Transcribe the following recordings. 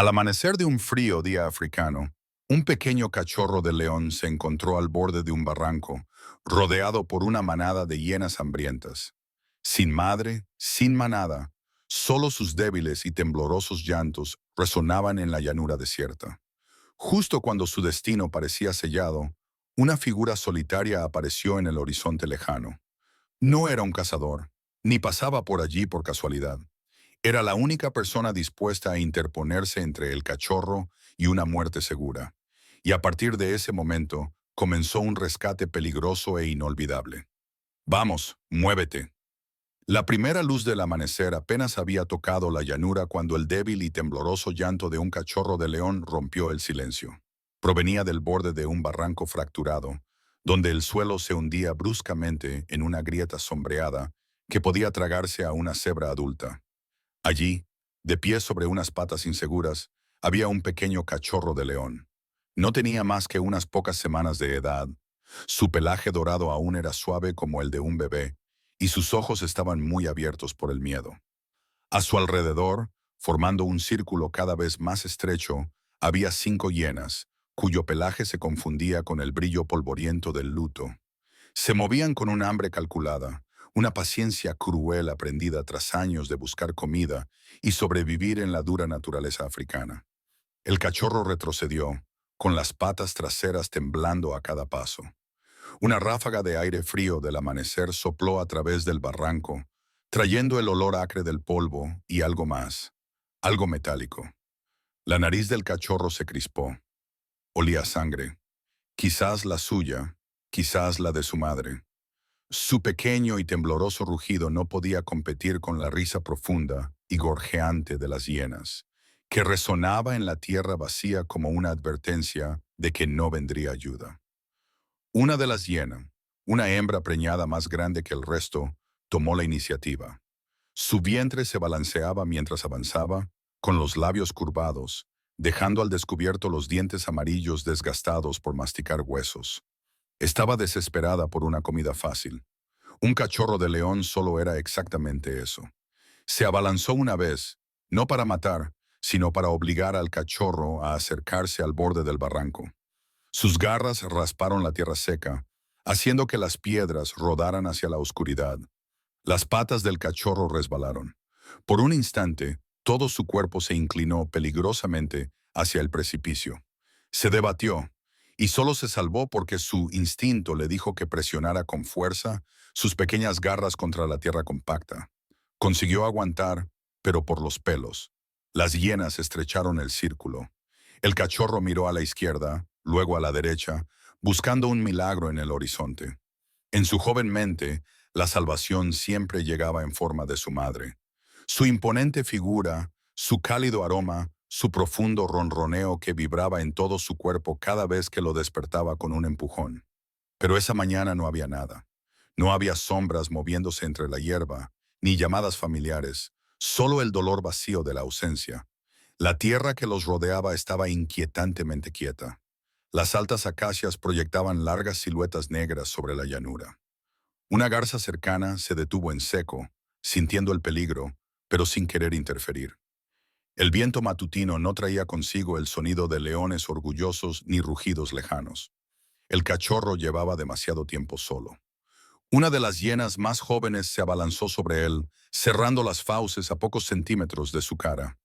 Al amanecer de un frío día africano, un pequeño cachorro de león se encontró al borde de un barranco, rodeado por una manada de hienas hambrientas. Sin madre, sin manada, solo sus débiles y temblorosos llantos resonaban en la llanura desierta. Justo cuando su destino parecía sellado, una figura solitaria apareció en el horizonte lejano. No era un cazador, ni pasaba por allí por casualidad. Era la única persona dispuesta a interponerse entre el cachorro y una muerte segura. Y a partir de ese momento, comenzó un rescate peligroso e inolvidable. Vamos, muévete. La primera luz del amanecer apenas había tocado la llanura cuando el débil y tembloroso llanto de un cachorro de león rompió el silencio. Provenía del borde de un barranco fracturado, donde el suelo se hundía bruscamente en una grieta sombreada que podía tragarse a una cebra adulta. Allí, de pie sobre unas patas inseguras, había un pequeño cachorro de león. No tenía más que unas pocas semanas de edad. Su pelaje dorado aún era suave como el de un bebé, y sus ojos estaban muy abiertos por el miedo. A su alrededor, formando un círculo cada vez más estrecho, había 5 hienas, cuyo pelaje se confundía con el brillo polvoriento del luto. Se movían con un hambre calculada, una paciencia cruel aprendida tras años de buscar comida y sobrevivir en la dura naturaleza africana. El cachorro retrocedió, con las patas traseras temblando a cada paso. Una ráfaga de aire frío del amanecer sopló a través del barranco, trayendo el olor acre del polvo y algo más, algo metálico. La nariz del cachorro se crispó. Olía a sangre, quizás la suya, quizás la de su madre. Su pequeño y tembloroso rugido no podía competir con la risa profunda y gorjeante de las hienas, que resonaba en la tierra vacía como una advertencia de que no vendría ayuda. Una de las hienas, una hembra preñada más grande que el resto, tomó la iniciativa. Su vientre se balanceaba mientras avanzaba, con los labios curvados, dejando al descubierto los dientes amarillos desgastados por masticar huesos. Estaba desesperada por una comida fácil. Un cachorro de león solo era exactamente eso. Se abalanzó una vez, no para matar, sino para obligar al cachorro a acercarse al borde del barranco. Sus garras rasparon la tierra seca, haciendo que las piedras rodaran hacia la oscuridad. Las patas del cachorro resbalaron. Por un instante, todo su cuerpo se inclinó peligrosamente hacia el precipicio. Se debatió, y solo se salvó porque su instinto le dijo que presionara con fuerza sus pequeñas garras contra la tierra compacta. Consiguió aguantar, pero por los pelos. Las hienas estrecharon el círculo. El cachorro miró a la izquierda, luego a la derecha, buscando un milagro en el horizonte. En su joven mente, la salvación siempre llegaba en forma de su madre. Su imponente figura, su cálido aroma, su profundo ronroneo que vibraba en todo su cuerpo cada vez que lo despertaba con un empujón. Pero esa mañana no había nada. No había sombras moviéndose entre la hierba, ni llamadas familiares, solo el dolor vacío de la ausencia. La tierra que los rodeaba estaba inquietantemente quieta. Las altas acacias proyectaban largas siluetas negras sobre la llanura. Una garza cercana se detuvo en seco, sintiendo el peligro, pero sin querer interferir. El viento matutino no traía consigo el sonido de leones orgullosos ni rugidos lejanos. El cachorro llevaba demasiado tiempo solo. Una de las hienas más jóvenes se abalanzó sobre él, cerrando las fauces a pocos centímetros de su cara.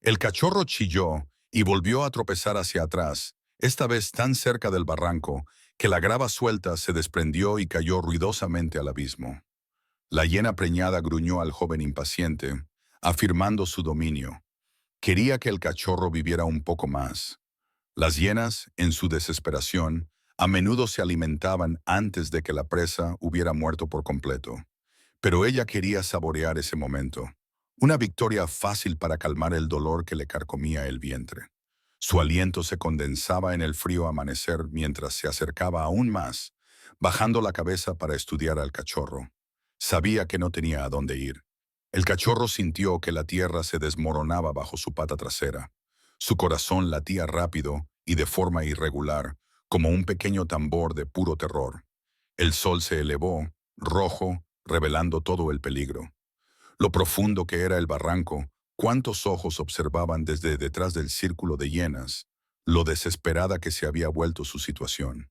El cachorro chilló y volvió a tropezar hacia atrás, esta vez tan cerca del barranco que la grava suelta se desprendió y cayó ruidosamente al abismo. La hiena preñada gruñó al joven impaciente, afirmando su dominio. Quería que el cachorro viviera un poco más. Las hienas, en su desesperación, a menudo se alimentaban antes de que la presa hubiera muerto por completo. Pero ella quería saborear ese momento. Una victoria fácil para calmar el dolor que le carcomía el vientre. Su aliento se condensaba en el frío amanecer mientras se acercaba aún más, bajando la cabeza para estudiar al cachorro. Sabía que no tenía a dónde ir. El cachorro sintió que la tierra se desmoronaba bajo su pata trasera. Su corazón latía rápido y de forma irregular, como un pequeño tambor de puro terror. El sol se elevó, rojo, revelando todo el peligro. Lo profundo que era el barranco, Cuántos ojos observaban desde detrás del círculo de hienas lo desesperada que se había vuelto su situación.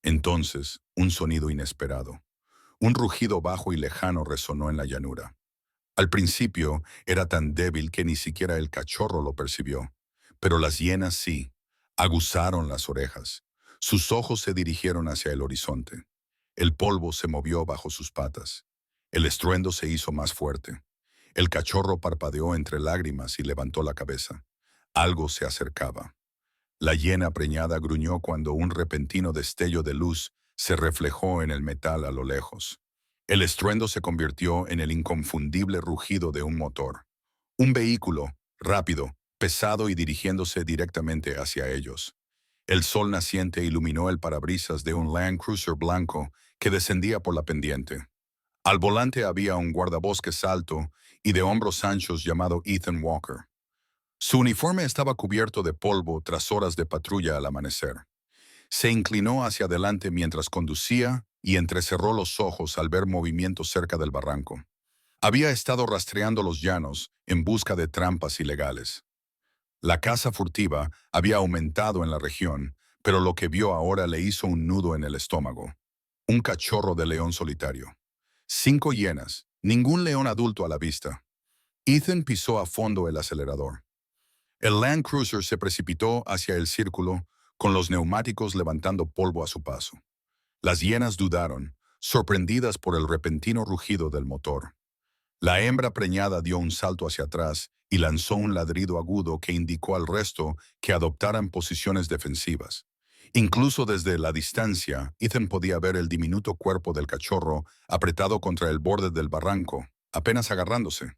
Entonces, un sonido inesperado. Un rugido bajo y lejano resonó en la llanura. Al principio era tan débil que ni siquiera el cachorro lo percibió, pero las hienas sí, aguzaron las orejas. Sus ojos se dirigieron hacia el horizonte. El polvo se movió bajo sus patas. El estruendo se hizo más fuerte. El cachorro parpadeó entre lágrimas y levantó la cabeza. Algo se acercaba. La hiena preñada gruñó cuando un repentino destello de luz se reflejó en el metal a lo lejos. El estruendo se convirtió en el inconfundible rugido de un motor. Un vehículo, rápido, pesado y dirigiéndose directamente hacia ellos. El sol naciente iluminó el parabrisas de un Land Cruiser blanco que descendía por la pendiente. Al volante había un guardabosques alto y de hombros anchos llamado Ethan Walker. Su uniforme estaba cubierto de polvo tras horas de patrulla al amanecer. Se inclinó hacia adelante mientras conducía y entrecerró los ojos al ver movimientos cerca del barranco. Había estado rastreando los llanos en busca de trampas ilegales. La caza furtiva había aumentado en la región, pero lo que vio ahora le hizo un nudo en el estómago. Un cachorro de león solitario. 5 hienas, ningún león adulto a la vista. Ethan pisó a fondo el acelerador. El Land Cruiser se precipitó hacia el círculo, con los neumáticos levantando polvo a su paso. Las hienas dudaron, sorprendidas por el repentino rugido del motor. La hembra preñada dio un salto hacia atrás y lanzó un ladrido agudo que indicó al resto que adoptaran posiciones defensivas. Incluso desde la distancia, Ethan podía ver el diminuto cuerpo del cachorro apretado contra el borde del barranco, apenas agarrándose.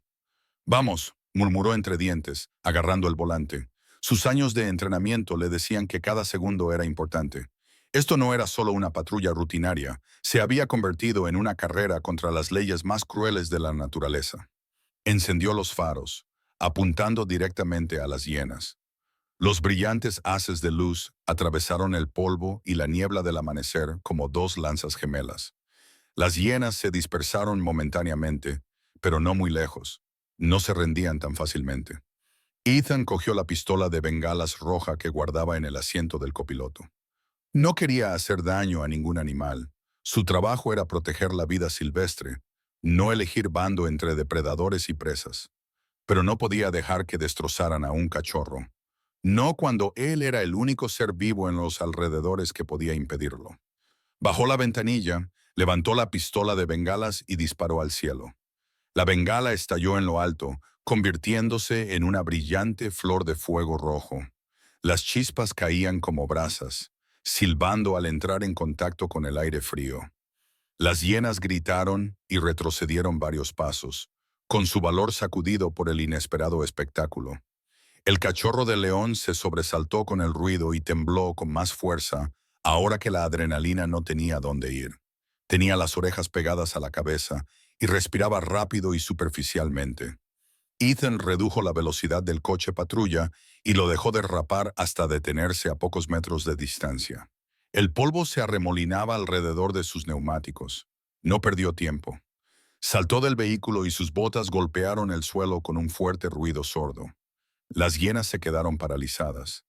Vamos, murmuró entre dientes, agarrando el volante. Sus años de entrenamiento le decían que cada segundo era importante. Esto no era solo una patrulla rutinaria, se había convertido en una carrera contra las leyes más crueles de la naturaleza. Encendió los faros, apuntando directamente a las hienas. Los brillantes haces de luz atravesaron el polvo y la niebla del amanecer como dos lanzas gemelas. Las hienas se dispersaron momentáneamente, pero no muy lejos. No se rendían tan fácilmente. Ethan cogió la pistola de bengalas roja que guardaba en el asiento del copiloto. No quería hacer daño a ningún animal. Su trabajo era proteger la vida silvestre, no elegir bando entre depredadores y presas. Pero no podía dejar que destrozaran a un cachorro. No cuando él era el único ser vivo en los alrededores que podía impedirlo. Bajó la ventanilla, levantó la pistola de bengalas y disparó al cielo. La bengala estalló en lo alto, convirtiéndose en una brillante flor de fuego rojo. Las chispas caían como brasas, silbando al entrar en contacto con el aire frío. Las hienas gritaron y retrocedieron varios pasos, con su valor sacudido por el inesperado espectáculo. El cachorro de león se sobresaltó con el ruido y tembló con más fuerza, ahora que la adrenalina no tenía dónde ir. Tenía las orejas pegadas a la cabeza y respiraba rápido y superficialmente. Ethan redujo la velocidad del coche patrulla y lo dejó derrapar hasta detenerse a pocos metros de distancia. El polvo se arremolinaba alrededor de sus neumáticos. No perdió tiempo. Saltó del vehículo y sus botas golpearon el suelo con un fuerte ruido sordo. Las hienas se quedaron paralizadas.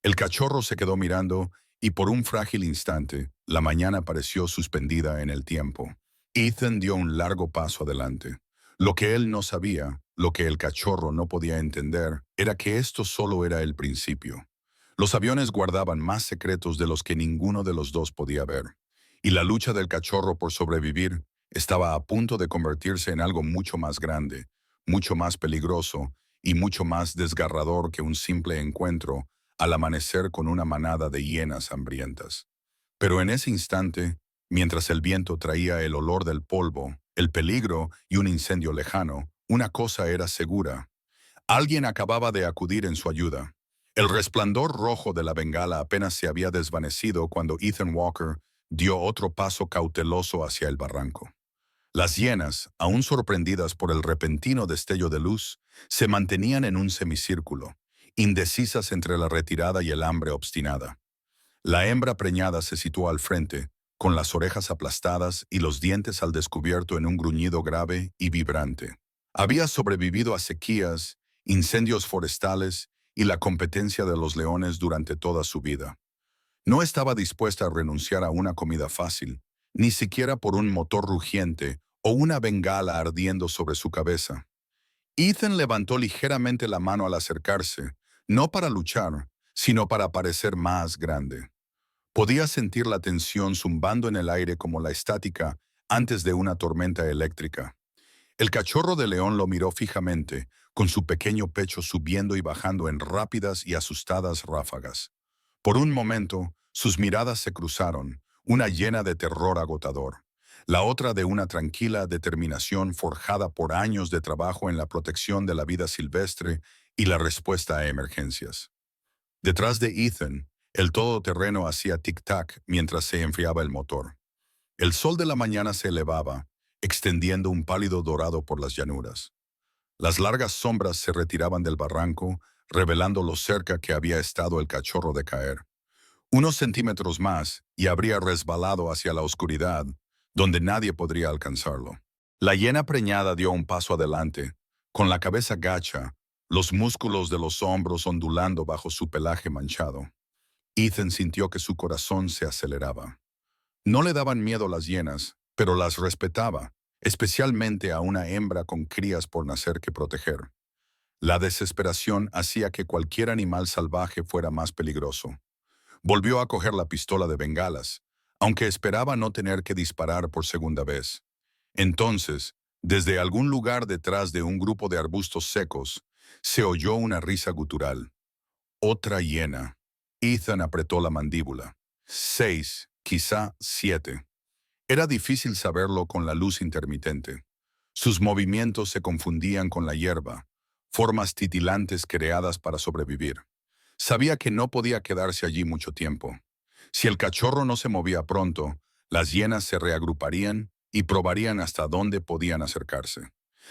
El cachorro se quedó mirando y por un frágil instante, la mañana pareció suspendida en el tiempo. Ethan dio un largo paso adelante. Lo que él no sabía, lo que el cachorro no podía entender, era que esto solo era el principio. Los aviones guardaban más secretos de los que ninguno de los dos podía ver. Y la lucha del cachorro por sobrevivir estaba a punto de convertirse en algo mucho más grande, mucho más peligroso y mucho más desgarrador que un simple encuentro al amanecer con una manada de hienas hambrientas. Pero en ese instante, mientras el viento traía el olor del polvo, el peligro y un incendio lejano, una cosa era segura. Alguien acababa de acudir en su ayuda. El resplandor rojo de la bengala apenas se había desvanecido cuando Ethan Walker dio otro paso cauteloso hacia el barranco. Las hienas, aún sorprendidas por el repentino destello de luz, se mantenían en un semicírculo, indecisas entre la retirada y el hambre obstinada. La hembra preñada se situó al frente, con las orejas aplastadas y los dientes al descubierto en un gruñido grave y vibrante. Había sobrevivido a sequías incendios forestales y la competencia de los leones durante toda su vida. No estaba dispuesta a renunciar a una comida fácil, ni siquiera por un motor rugiente o una bengala ardiendo sobre su cabeza. Ethan levantó ligeramente la mano al acercarse, no para luchar, sino para parecer más grande. Podía sentir la tensión zumbando en el aire como la estática antes de una tormenta eléctrica. El cachorro de león lo miró fijamente, con su pequeño pecho subiendo y bajando en rápidas y asustadas ráfagas. Por un momento, sus miradas se cruzaron, una llena de terror agotador, la otra de una tranquila determinación forjada por años de trabajo en la protección de la vida silvestre y la respuesta a emergencias. Detrás de Ethan, el todoterreno hacía tic-tac mientras se enfriaba el motor. El sol de la mañana se elevaba, extendiendo un pálido dorado por las llanuras. Las largas sombras se retiraban del barranco, revelando lo cerca que había estado el cachorro de caer. Unos centímetros más y habría resbalado hacia la oscuridad, donde nadie podría alcanzarlo. La hiena preñada dio un paso adelante, con la cabeza gacha, los músculos de los hombros ondulando bajo su pelaje manchado. Ethan sintió que su corazón se aceleraba. No le daban miedo las hienas, pero las respetaba, especialmente a una hembra con crías por nacer que proteger. La desesperación hacía que cualquier animal salvaje fuera más peligroso. Volvió a coger la pistola de bengalas, aunque esperaba no tener que disparar por segunda vez. Entonces, desde algún lugar detrás de un grupo de arbustos secos, se oyó una risa gutural. Otra hiena. Ethan apretó la mandíbula. 6, quizá 7. Era difícil saberlo con la luz intermitente. Sus movimientos se confundían con la hierba, formas titilantes creadas para sobrevivir. Sabía que no podía quedarse allí mucho tiempo. Si el cachorro no se movía pronto, las hienas se reagruparían y probarían hasta dónde podían acercarse.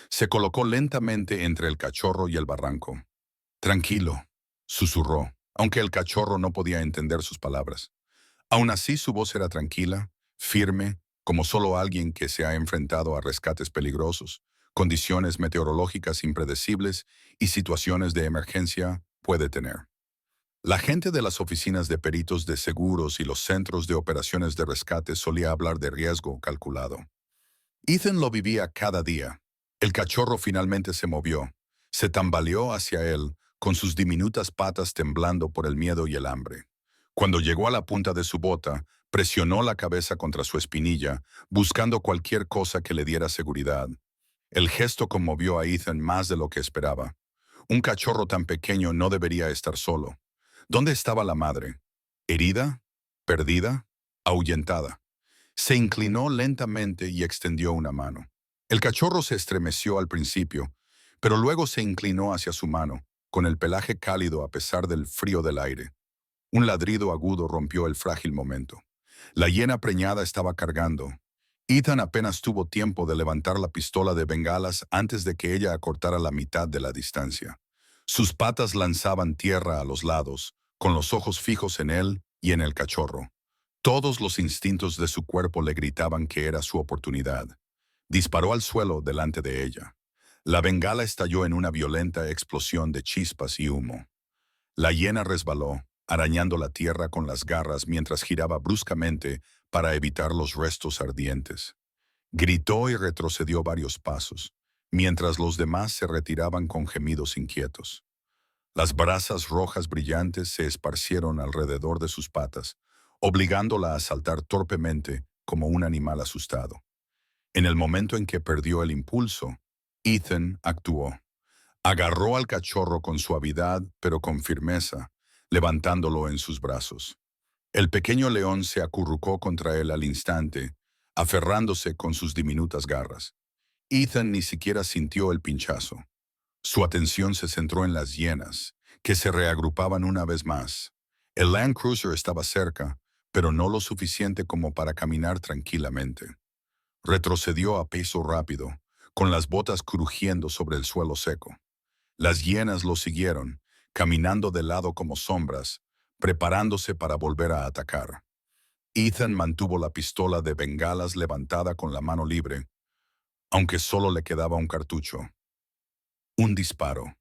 Se colocó lentamente entre el cachorro y el barranco. «Tranquilo», susurró, aunque el cachorro no podía entender sus palabras. Aún así su voz era tranquila, firme, como solo alguien que se ha enfrentado a rescates peligrosos, condiciones meteorológicas impredecibles y situaciones de emergencia puede tener. La gente de las oficinas de peritos de seguros y los centros de operaciones de rescate solía hablar de riesgo calculado. Ethan lo vivía cada día. El cachorro finalmente se movió. Se tambaleó hacia él, con sus diminutas patas temblando por el miedo y el hambre. Cuando llegó a la punta de su bota, presionó la cabeza contra su espinilla, buscando cualquier cosa que le diera seguridad. El gesto conmovió a Ethan más de lo que esperaba. Un cachorro tan pequeño no debería estar solo. ¿Dónde estaba la madre? ¿Herida? ¿Perdida? ¿Ahuyentada? Se inclinó lentamente y extendió una mano. El cachorro se estremeció al principio, pero luego se inclinó hacia su mano, con el pelaje cálido a pesar del frío del aire. Un ladrido agudo rompió el frágil momento. La hiena preñada estaba cargando. Ethan apenas tuvo tiempo de levantar la pistola de bengalas antes de que ella acortara la mitad de la distancia. Sus patas lanzaban tierra a los lados, con los ojos fijos en él y en el cachorro. Todos los instintos de su cuerpo le gritaban que era su oportunidad. Disparó al suelo delante de ella. La bengala estalló en una violenta explosión de chispas y humo. La hiena resbaló, arañando la tierra con las garras mientras giraba bruscamente para evitar los restos ardientes. Gritó y retrocedió varios pasos, mientras los demás se retiraban con gemidos inquietos. Las brasas rojas brillantes se esparcieron alrededor de sus patas, obligándola a saltar torpemente como un animal asustado. En el momento en que perdió el impulso, Ethan actuó. Agarró al cachorro con suavidad, pero con firmeza, levantándolo en sus brazos. El pequeño león se acurrucó contra él al instante, aferrándose con sus diminutas garras. Ethan ni siquiera sintió el pinchazo. Su atención se centró en las hienas, que se reagrupaban una vez más. El Land Cruiser estaba cerca, pero no lo suficiente como para caminar tranquilamente. Retrocedió a paso rápido, con las botas crujiendo sobre el suelo seco. Las hienas lo siguieron, caminando de lado como sombras, preparándose para volver a atacar. Ethan mantuvo la pistola de bengalas levantada con la mano libre, aunque solo le quedaba un cartucho. Un disparo.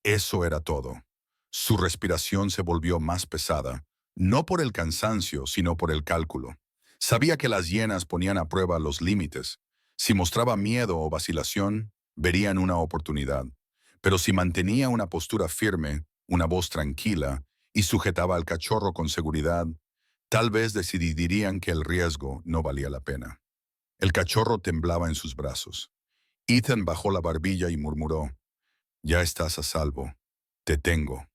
Eso era todo. Su respiración se volvió más pesada, no por el cansancio, sino por el cálculo. Sabía que las hienas ponían a prueba los límites. Si mostraba miedo o vacilación, verían una oportunidad. Pero si mantenía una postura firme, una voz tranquila, y sujetaba al cachorro con seguridad, tal vez decidirían que el riesgo no valía la pena. El cachorro temblaba en sus brazos. Ethan bajó la barbilla y murmuró, «Ya estás a salvo. Te tengo».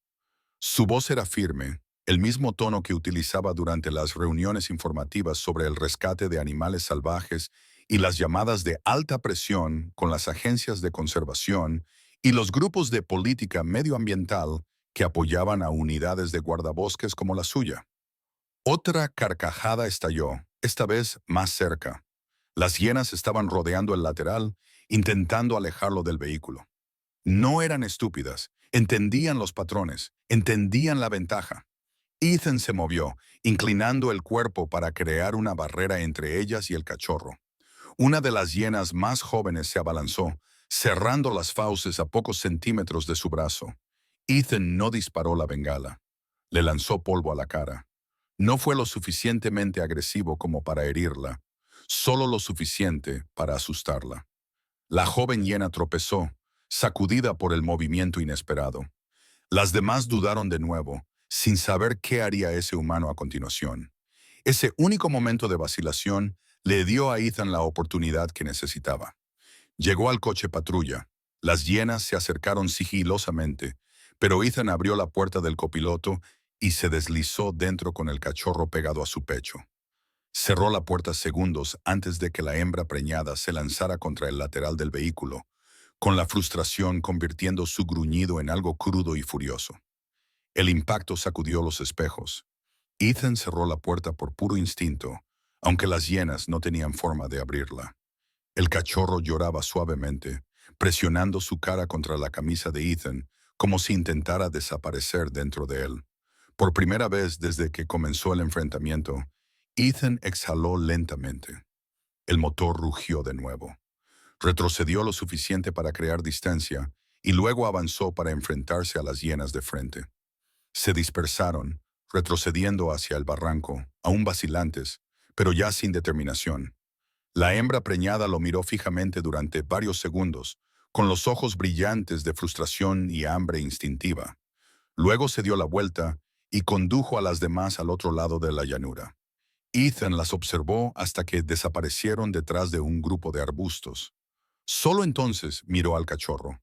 Su voz era firme, el mismo tono que utilizaba durante las reuniones informativas sobre el rescate de animales salvajes y las llamadas de alta presión con las agencias de conservación y los grupos de política medioambiental que apoyaban a unidades de guardabosques como la suya. Otra carcajada estalló, esta vez más cerca. Las hienas estaban rodeando el lateral, intentando alejarlo del vehículo. No eran estúpidas, entendían los patrones, entendían la ventaja. Ethan se movió, inclinando el cuerpo para crear una barrera entre ellas y el cachorro. Una de las hienas más jóvenes se abalanzó, cerrando las fauces a pocos centímetros de su brazo. Ethan no disparó la bengala. Le lanzó polvo a la cara. No fue lo suficientemente agresivo como para herirla, solo lo suficiente para asustarla. La joven hiena tropezó, sacudida por el movimiento inesperado. Las demás dudaron de nuevo, sin saber qué haría ese humano a continuación. Ese único momento de vacilación le dio a Ethan la oportunidad que necesitaba. Llegó al coche patrulla. Las hienas se acercaron sigilosamente, pero Ethan abrió la puerta del copiloto y se deslizó dentro con el cachorro pegado a su pecho. Cerró la puerta segundos antes de que la hembra preñada se lanzara contra el lateral del vehículo, con la frustración convirtiendo su gruñido en algo crudo y furioso. El impacto sacudió los espejos. Ethan cerró la puerta por puro instinto, aunque las hienas no tenían forma de abrirla. El cachorro lloraba suavemente, presionando su cara contra la camisa de Ethan, como si intentara desaparecer dentro de él. Por primera vez desde que comenzó el enfrentamiento, Ethan exhaló lentamente. El motor rugió de nuevo. Retrocedió lo suficiente para crear distancia y luego avanzó para enfrentarse a las hienas de frente. Se dispersaron, retrocediendo hacia el barranco, aún vacilantes, pero ya sin determinación. La hembra preñada lo miró fijamente durante varios segundos, con los ojos brillantes de frustración y hambre instintiva. Luego se dio la vuelta y condujo a las demás al otro lado de la llanura. Ethan las observó hasta que desaparecieron detrás de un grupo de arbustos. Solo entonces miró al cachorro.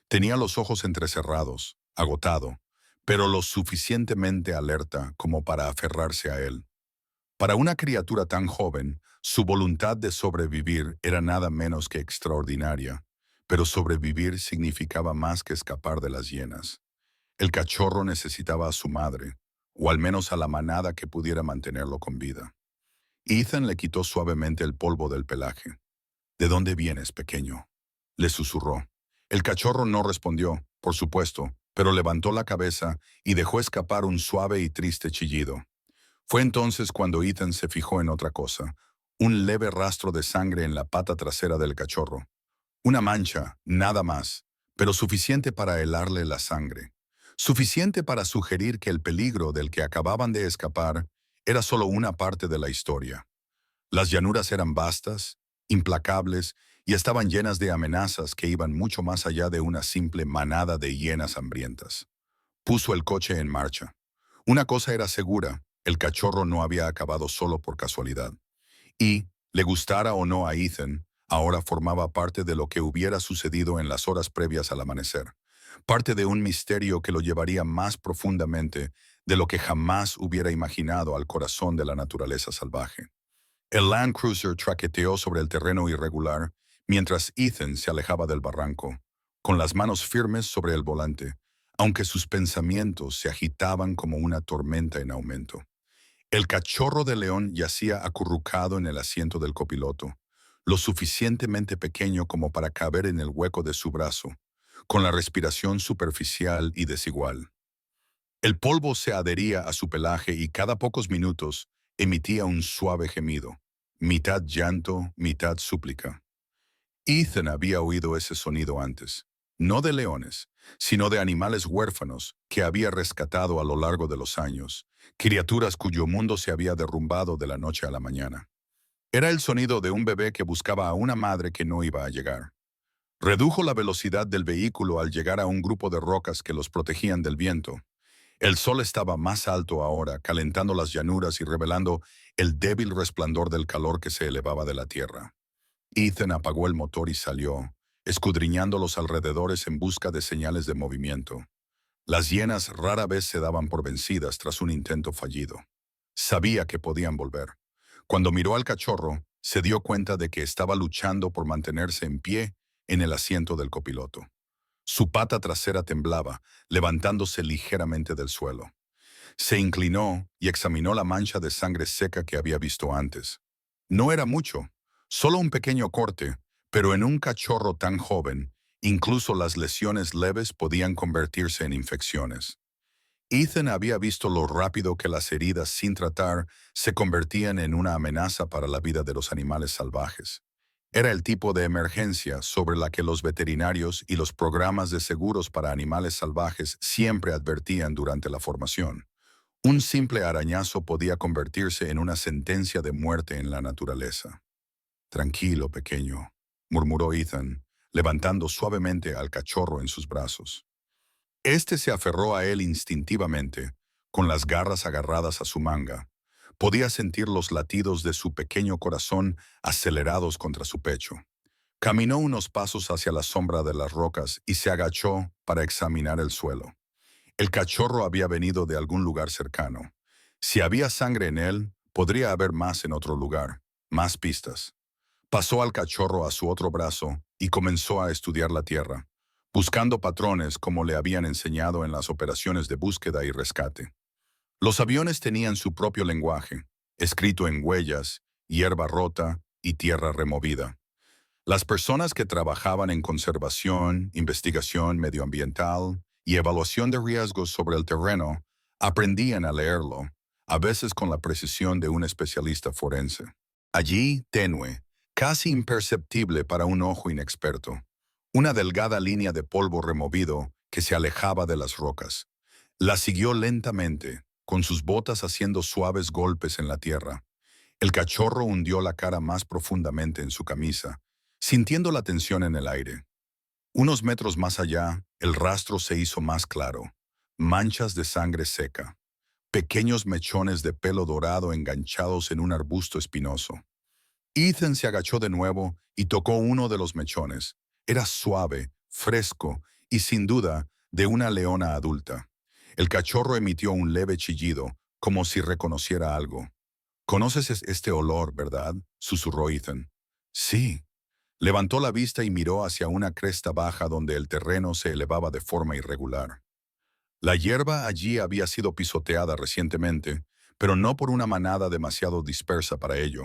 Tenía los ojos entrecerrados, agotado, pero lo suficientemente alerta como para aferrarse a él. Para una criatura tan joven, su voluntad de sobrevivir era nada menos que extraordinaria, pero sobrevivir significaba más que escapar de las hienas. El cachorro necesitaba a su madre, o al menos a la manada que pudiera mantenerlo con vida. Ethan le quitó suavemente el polvo del pelaje. «¿De dónde vienes, pequeño?», le susurró. El cachorro no respondió, por supuesto, pero levantó la cabeza y dejó escapar un suave y triste chillido. Fue entonces cuando Ethan se fijó en otra cosa, un leve rastro de sangre en la pata trasera del cachorro. Una mancha, nada más, pero suficiente para helarle la sangre. Suficiente para sugerir que el peligro del que acababan de escapar era solo una parte de la historia. Las llanuras eran vastas, implacables y estaban llenas de amenazas que iban mucho más allá de una simple manada de hienas hambrientas. Puso el coche en marcha. Una cosa era segura, el cachorro no había acabado solo por casualidad. Y, le gustara o no a Ethan, ahora formaba parte de lo que hubiera sucedido en las horas previas al amanecer. Parte de un misterio que lo llevaría más profundamente de lo que jamás hubiera imaginado al corazón de la naturaleza salvaje. El Land Cruiser traqueteó sobre el terreno irregular mientras Ethan se alejaba del barranco, con las manos firmes sobre el volante, aunque sus pensamientos se agitaban como una tormenta en aumento. El cachorro de león yacía acurrucado en el asiento del copiloto, lo suficientemente pequeño como para caber en el hueco de su brazo, con la respiración superficial y desigual. El polvo se adhería a su pelaje y cada pocos minutos emitía un suave gemido, mitad llanto, mitad súplica. Ethan había oído ese sonido antes. no de leones, sino de animales huérfanos que había rescatado a lo largo de los años, criaturas cuyo mundo se había derrumbado de la noche a la mañana. Era el sonido de un bebé que buscaba a una madre que no iba a llegar. Redujo la velocidad del vehículo al llegar a un grupo de rocas que los protegían del viento. El sol estaba más alto ahora, calentando las llanuras y revelando el débil resplandor del calor que se elevaba de la tierra. Ethan apagó el motor y salió, escudriñando los alrededores en busca de señales de movimiento. Las hienas rara vez se daban por vencidas tras un intento fallido. Sabía que podían volver. Cuando miró al cachorro, se dio cuenta de que estaba luchando por mantenerse en pie en el asiento del copiloto. Su pata trasera temblaba, levantándose ligeramente del suelo. Se inclinó y examinó la mancha de sangre seca que había visto antes. No era mucho, solo un pequeño corte, pero en un cachorro tan joven, incluso las lesiones leves podían convertirse en infecciones. Ethan había visto lo rápido que las heridas sin tratar se convertían en una amenaza para la vida de los animales salvajes. Era el tipo de emergencia sobre la que los veterinarios y los programas de seguros para animales salvajes siempre advertían durante la formación. Un simple arañazo podía convertirse en una sentencia de muerte en la naturaleza. Tranquilo, pequeño, murmuró Ethan, levantando suavemente al cachorro en sus brazos. Este se aferró a él instintivamente, con las garras agarradas a su manga. Podía sentir los latidos de su pequeño corazón acelerados contra su pecho. Caminó unos pasos hacia la sombra de las rocas y se agachó para examinar el suelo. El cachorro había venido de algún lugar cercano. Si había sangre en él, podría haber más en otro lugar, más pistas. Pasó al cachorro a su otro brazo y comenzó a estudiar la tierra, buscando patrones como le habían enseñado en las operaciones de búsqueda y rescate. Los aviones tenían su propio lenguaje, escrito en huellas, hierba rota y tierra removida. Las personas que trabajaban en conservación, investigación medioambiental y evaluación de riesgos sobre el terreno aprendían a leerlo, a veces con la precisión de un especialista forense. Allí, tenue, casi imperceptible para un ojo inexperto, una delgada línea de polvo removido que se alejaba de las rocas. La siguió lentamente, con sus botas haciendo suaves golpes en la tierra. El cachorro hundió la cara más profundamente en su camisa, sintiendo la tensión en el aire. Unos metros más allá, el rastro se hizo más claro. Manchas de sangre seca. Pequeños mechones de pelo dorado enganchados en un arbusto espinoso. Ethan se agachó de nuevo y tocó uno de los mechones. Era suave, fresco y sin duda de una leona adulta. El cachorro emitió un leve chillido, como si reconociera algo. «¿Conoces este olor, verdad?», susurró Ethan. «Sí». Levantó la vista y miró hacia una cresta baja donde el terreno se elevaba de forma irregular. La hierba allí había sido pisoteada recientemente, pero no por una manada demasiado dispersa para ello.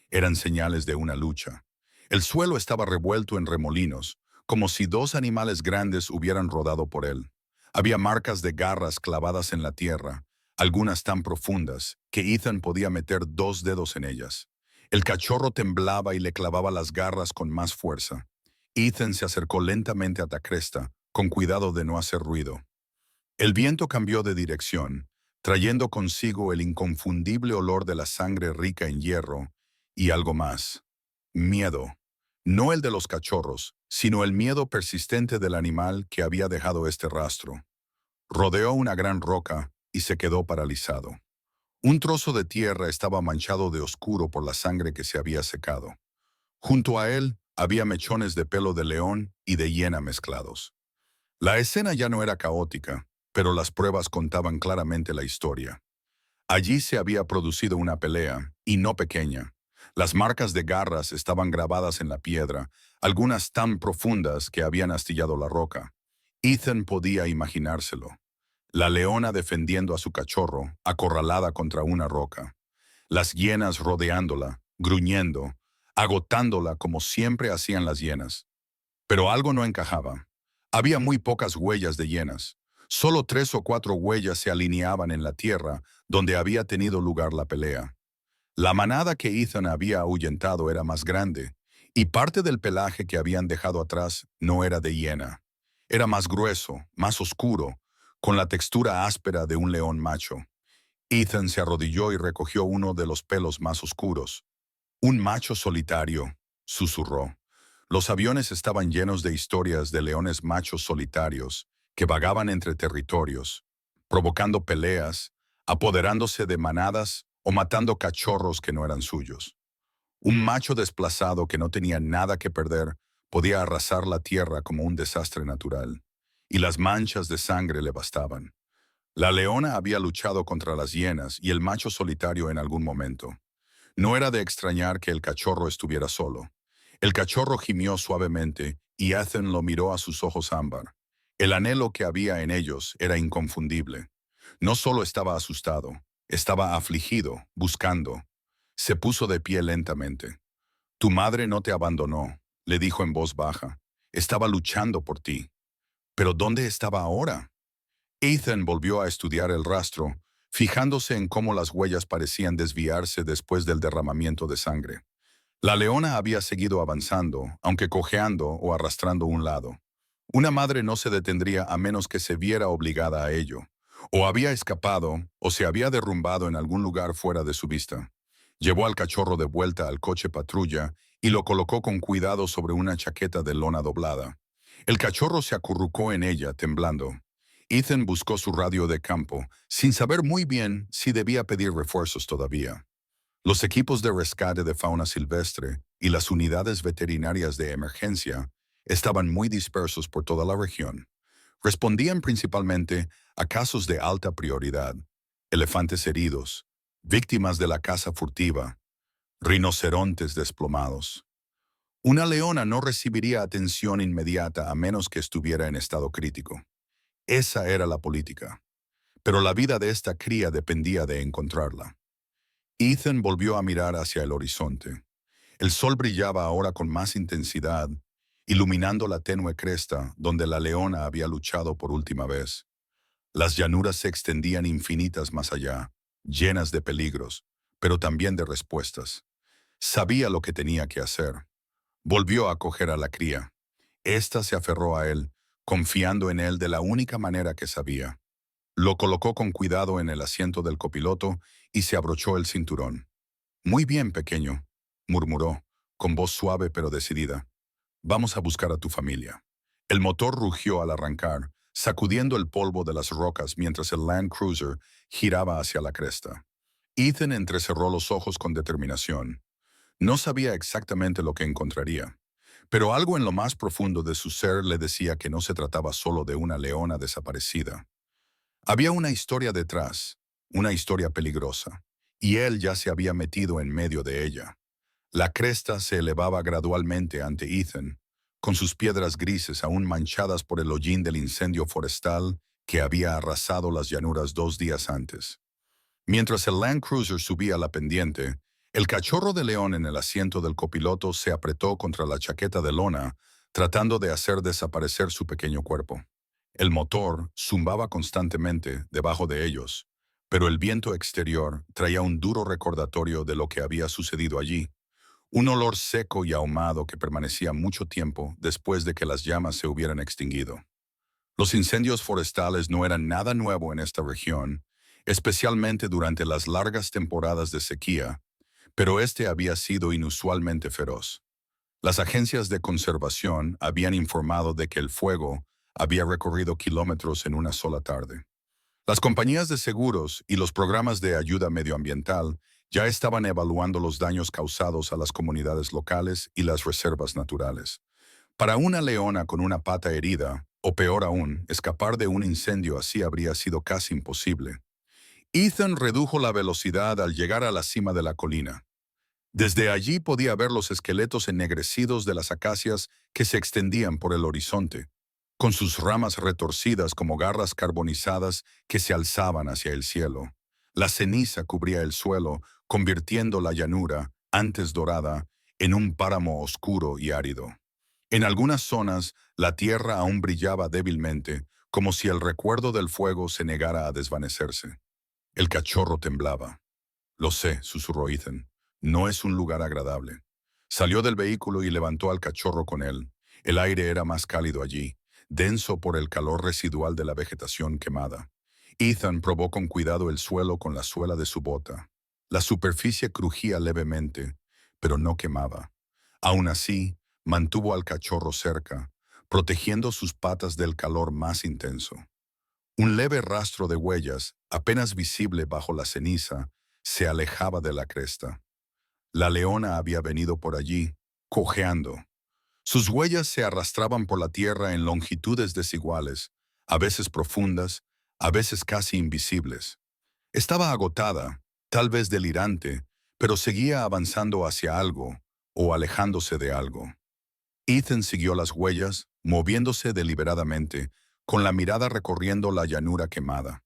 Eran señales de una lucha. El suelo estaba revuelto en remolinos, como si dos animales grandes hubieran rodado por él. Había marcas de garras clavadas en la tierra, algunas tan profundas que Ethan podía meter 2 dedos en ellas. El cachorro temblaba y le clavaba las garras con más fuerza. Ethan se acercó lentamente a la cresta, con cuidado de no hacer ruido. El viento cambió de dirección, trayendo consigo el inconfundible olor de la sangre rica en hierro y algo más. Miedo. No el de los cachorros, sino el miedo persistente del animal que había dejado este rastro. Rodeó una gran roca y se quedó paralizado. Un trozo de tierra estaba manchado de oscuro por la sangre que se había secado. Junto a él había mechones de pelo de león y de hiena mezclados. La escena ya no era caótica, pero las pruebas contaban claramente la historia. Allí se había producido una pelea, y no pequeña. Las marcas de garras estaban grabadas en la piedra, algunas tan profundas que habían astillado la roca. Ethan podía imaginárselo. La leona defendiendo a su cachorro, acorralada contra una roca. Las hienas rodeándola, gruñendo, agotándola como siempre hacían las hienas. Pero algo no encajaba. Había muy pocas huellas de hienas. Solo 3 o 4 huellas se alineaban en la tierra donde había tenido lugar la pelea. La manada que Ethan había ahuyentado era más grande, y parte del pelaje que habían dejado atrás no era de hiena. Era más grueso, más oscuro, con la textura áspera de un león macho. Ethan se arrodilló y recogió uno de los pelos más oscuros. Un macho solitario, susurró. Los aviones estaban llenos de historias de leones machos solitarios que vagaban entre territorios, provocando peleas, apoderándose de manadas o matando cachorros que no eran suyos. Un macho desplazado que no tenía nada que perder podía arrasar la tierra como un desastre natural, y las manchas de sangre le bastaban. La leona había luchado contra las hienas y el macho solitario en algún momento. No era de extrañar que el cachorro estuviera solo. El cachorro gimió suavemente y Ethan lo miró a sus ojos ámbar. El anhelo que había en ellos era inconfundible. No solo estaba asustado, estaba afligido, buscando. Se puso de pie lentamente. Tu madre no te abandonó, le dijo en voz baja. Estaba luchando por ti. ¿Pero dónde estaba ahora? Ethan volvió a estudiar el rastro, fijándose en cómo las huellas parecían desviarse después del derramamiento de sangre. La leona había seguido avanzando, aunque cojeando o arrastrando un lado. Una madre no se detendría a menos que se viera obligada a ello. O había escapado, o se había derrumbado en algún lugar fuera de su vista. Llevó al cachorro de vuelta al coche patrulla y lo colocó con cuidado sobre una chaqueta de lona doblada. El cachorro se acurrucó en ella, temblando. Ethan buscó su radio de campo, sin saber muy bien si debía pedir refuerzos todavía. Los equipos de rescate de fauna silvestre y las unidades veterinarias de emergencia estaban muy dispersos por toda la región. Respondían principalmente a casos de alta prioridad: elefantes heridos, víctimas de la caza furtiva, rinocerontes desplomados. Una leona no recibiría atención inmediata a menos que estuviera en estado crítico. Esa era la política. Pero la vida de esta cría dependía de encontrarla. Ethan volvió a mirar hacia el horizonte. El sol brillaba ahora con más intensidad, iluminando la tenue cresta donde la leona había luchado por última vez. Las llanuras se extendían infinitas más allá, llenas de peligros, pero también de respuestas. Sabía lo que tenía que hacer. Volvió a coger a la cría. Esta se aferró a él, confiando en él de la única manera que sabía. Lo colocó con cuidado en el asiento del copiloto y se abrochó el cinturón. Muy bien, pequeño, murmuró, con voz suave pero decidida. Vamos a buscar a tu familia. El motor rugió al arrancar, sacudiendo el polvo de las rocas mientras el Land Cruiser giraba hacia la cresta. Ethan entrecerró los ojos con determinación. No sabía exactamente lo que encontraría, pero algo en lo más profundo de su ser le decía que no se trataba solo de una leona desaparecida. Había una historia detrás, una historia peligrosa, y él ya se había metido en medio de ella. La cresta se elevaba gradualmente ante Ethan, con sus piedras grises aún manchadas por el hollín del incendio forestal que había arrasado las llanuras 2 días antes. Mientras el Land Cruiser subía la pendiente, el cachorro de león en el asiento del copiloto se apretó contra la chaqueta de lona, tratando de hacer desaparecer su pequeño cuerpo. El motor zumbaba constantemente debajo de ellos, pero el viento exterior traía un duro recordatorio de lo que había sucedido allí, un olor seco y ahumado que permanecía mucho tiempo después de que las llamas se hubieran extinguido. Los incendios forestales no eran nada nuevo en esta región, especialmente durante las largas temporadas de sequía, pero este había sido inusualmente feroz. Las agencias de conservación habían informado de que el fuego había recorrido kilómetros en una sola tarde. Las compañías de seguros y los programas de ayuda medioambiental ya estaban evaluando los daños causados a las comunidades locales y las reservas naturales. Para una leona con una pata herida, o peor aún, escapar de un incendio así habría sido casi imposible. Ethan redujo la velocidad al llegar a la cima de la colina. Desde allí podía ver los esqueletos ennegrecidos de las acacias que se extendían por el horizonte, con sus ramas retorcidas como garras carbonizadas que se alzaban hacia el cielo. La ceniza cubría el suelo, convirtiendo la llanura, antes dorada, en un páramo oscuro y árido. En algunas zonas, la tierra aún brillaba débilmente, como si el recuerdo del fuego se negara a desvanecerse. El cachorro temblaba. Lo sé, susurró Ethan. No es un lugar agradable. Salió del vehículo y levantó al cachorro con él. El aire era más cálido allí, denso por el calor residual de la vegetación quemada. Ethan probó con cuidado el suelo con la suela de su bota. La superficie crujía levemente, pero no quemaba. Aún así, mantuvo al cachorro cerca, protegiendo sus patas del calor más intenso. Un leve rastro de huellas, apenas visible bajo la ceniza, se alejaba de la cresta. La leona había venido por allí, cojeando. Sus huellas se arrastraban por la tierra en longitudes desiguales, a veces profundas, a veces casi invisibles. Estaba agotada, tal vez delirante, pero seguía avanzando hacia algo o alejándose de algo. Ethan siguió las huellas, moviéndose deliberadamente, con la mirada recorriendo la llanura quemada.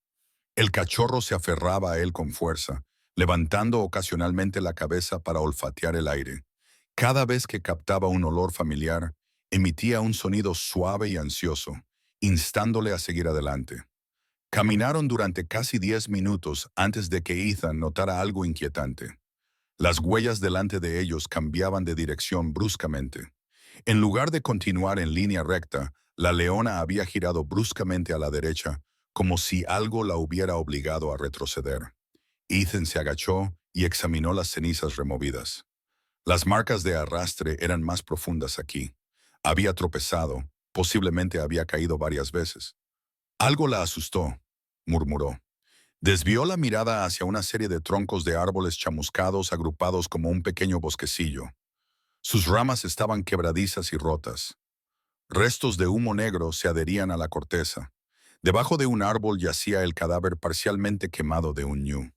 El cachorro se aferraba a él con fuerza, levantando ocasionalmente la cabeza para olfatear el aire. Cada vez que captaba un olor familiar, emitía un sonido suave y ansioso, instándole a seguir adelante. Caminaron durante casi 10 minutos antes de que Ethan notara algo inquietante. Las huellas delante de ellos cambiaban de dirección bruscamente. En lugar de continuar en línea recta, la leona había girado bruscamente a la derecha, como si algo la hubiera obligado a retroceder. Ethan se agachó y examinó las cenizas removidas. Las marcas de arrastre eran más profundas aquí. Había tropezado, posiblemente había caído varias veces. Algo la asustó, murmuró. Desvió la mirada hacia una serie de troncos de árboles chamuscados agrupados como un pequeño bosquecillo. Sus ramas estaban quebradizas y rotas. Restos de humo negro se adherían a la corteza. Debajo de un árbol yacía el cadáver parcialmente quemado de un ñu.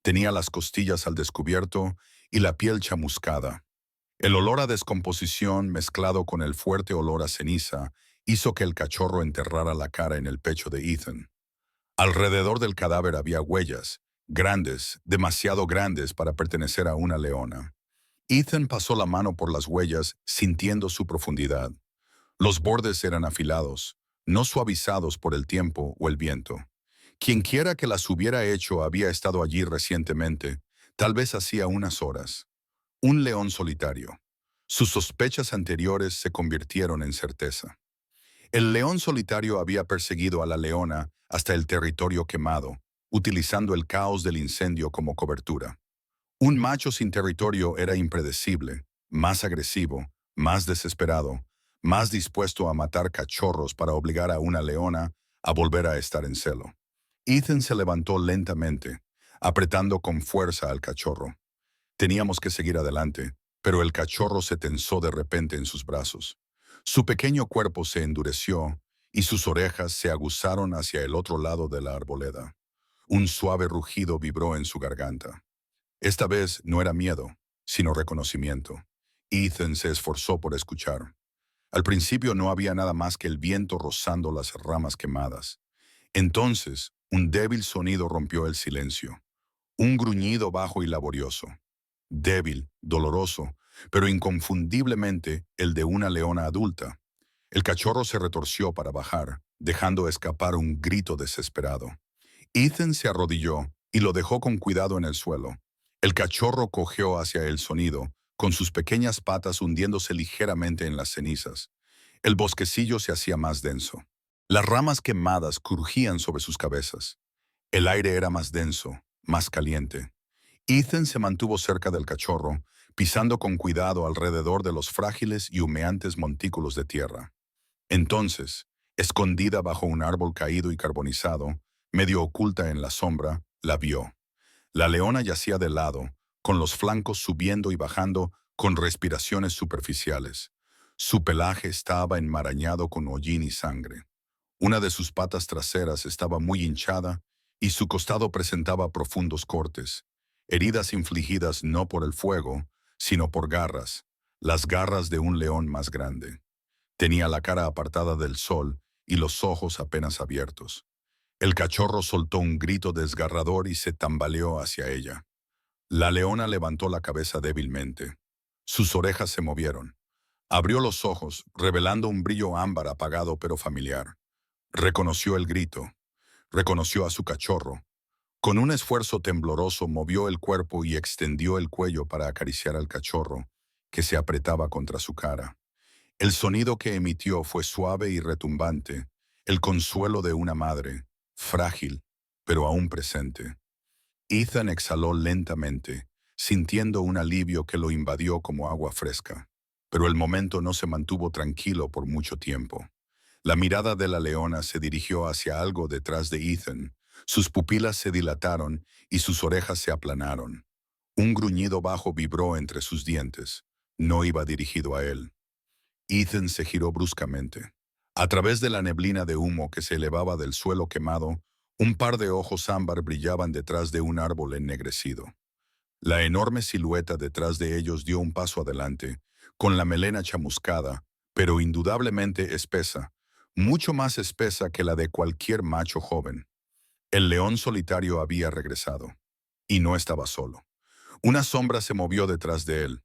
Tenía las costillas al descubierto y la piel chamuscada. El olor a descomposición mezclado con el fuerte olor a ceniza hizo que el cachorro enterrara la cara en el pecho de Ethan. Alrededor del cadáver había huellas, grandes, demasiado grandes para pertenecer a una leona. Ethan pasó la mano por las huellas, sintiendo su profundidad. Los bordes eran afilados, no suavizados por el tiempo o el viento. Quienquiera que las hubiera hecho había estado allí recientemente, tal vez hacía unas horas. Un león solitario. Sus sospechas anteriores se convirtieron en certeza. El león solitario había perseguido a la leona hasta el territorio quemado, utilizando el caos del incendio como cobertura. Un macho sin territorio era impredecible, más agresivo, más desesperado, más dispuesto a matar cachorros para obligar a una leona a volver a estar en celo. Ethan se levantó lentamente, apretando con fuerza al cachorro. Teníamos que seguir adelante, pero el cachorro se tensó de repente en sus brazos. Su pequeño cuerpo se endureció y sus orejas se aguzaron hacia el otro lado de la arboleda. Un suave rugido vibró en su garganta. Esta vez no era miedo, sino reconocimiento. Ethan se esforzó por escuchar. Al principio no había nada más que el viento rozando las ramas quemadas. Entonces, un débil sonido rompió el silencio. Un gruñido bajo y laborioso. Débil, doloroso, pero inconfundiblemente el de una leona adulta. El cachorro se retorció para bajar, dejando escapar un grito desesperado. Ethan se arrodilló y lo dejó con cuidado en el suelo. El cachorro cojeó hacia el sonido, con sus pequeñas patas hundiéndose ligeramente en las cenizas. El bosquecillo se hacía más denso. Las ramas quemadas crujían sobre sus cabezas. El aire era más denso, más caliente. Ethan se mantuvo cerca del cachorro, pisando con cuidado alrededor de los frágiles y humeantes montículos de tierra. Entonces, escondida bajo un árbol caído y carbonizado, medio oculta en la sombra, la vio. La leona yacía de lado, con los flancos subiendo y bajando con respiraciones superficiales. Su pelaje estaba enmarañado con hollín y sangre. Una de sus patas traseras estaba muy hinchada y su costado presentaba profundos cortes, heridas infligidas no por el fuego, sino por garras, las garras de un león más grande. Tenía la cara apartada del sol y los ojos apenas abiertos. El cachorro soltó un grito desgarrador y se tambaleó hacia ella. La leona levantó la cabeza débilmente. Sus orejas se movieron. Abrió los ojos, revelando un brillo ámbar apagado pero familiar. Reconoció el grito. Reconoció a su cachorro. Con un esfuerzo tembloroso movió el cuerpo y extendió el cuello para acariciar al cachorro, que se apretaba contra su cara. El sonido que emitió fue suave y retumbante, el consuelo de una madre, frágil, pero aún presente. Ethan exhaló lentamente, sintiendo un alivio que lo invadió como agua fresca. Pero el momento no se mantuvo tranquilo por mucho tiempo. La mirada de la leona se dirigió hacia algo detrás de Ethan. Sus pupilas se dilataron y sus orejas se aplanaron. Un gruñido bajo vibró entre sus dientes. No iba dirigido a él. Ethan se giró bruscamente. A través de la neblina de humo que se elevaba del suelo quemado, un par de ojos ámbar brillaban detrás de un árbol ennegrecido. La enorme silueta detrás de ellos dio un paso adelante, con la melena chamuscada, pero indudablemente espesa, mucho más espesa que la de cualquier macho joven. El león solitario había regresado, y no estaba solo. Una sombra se movió detrás de él.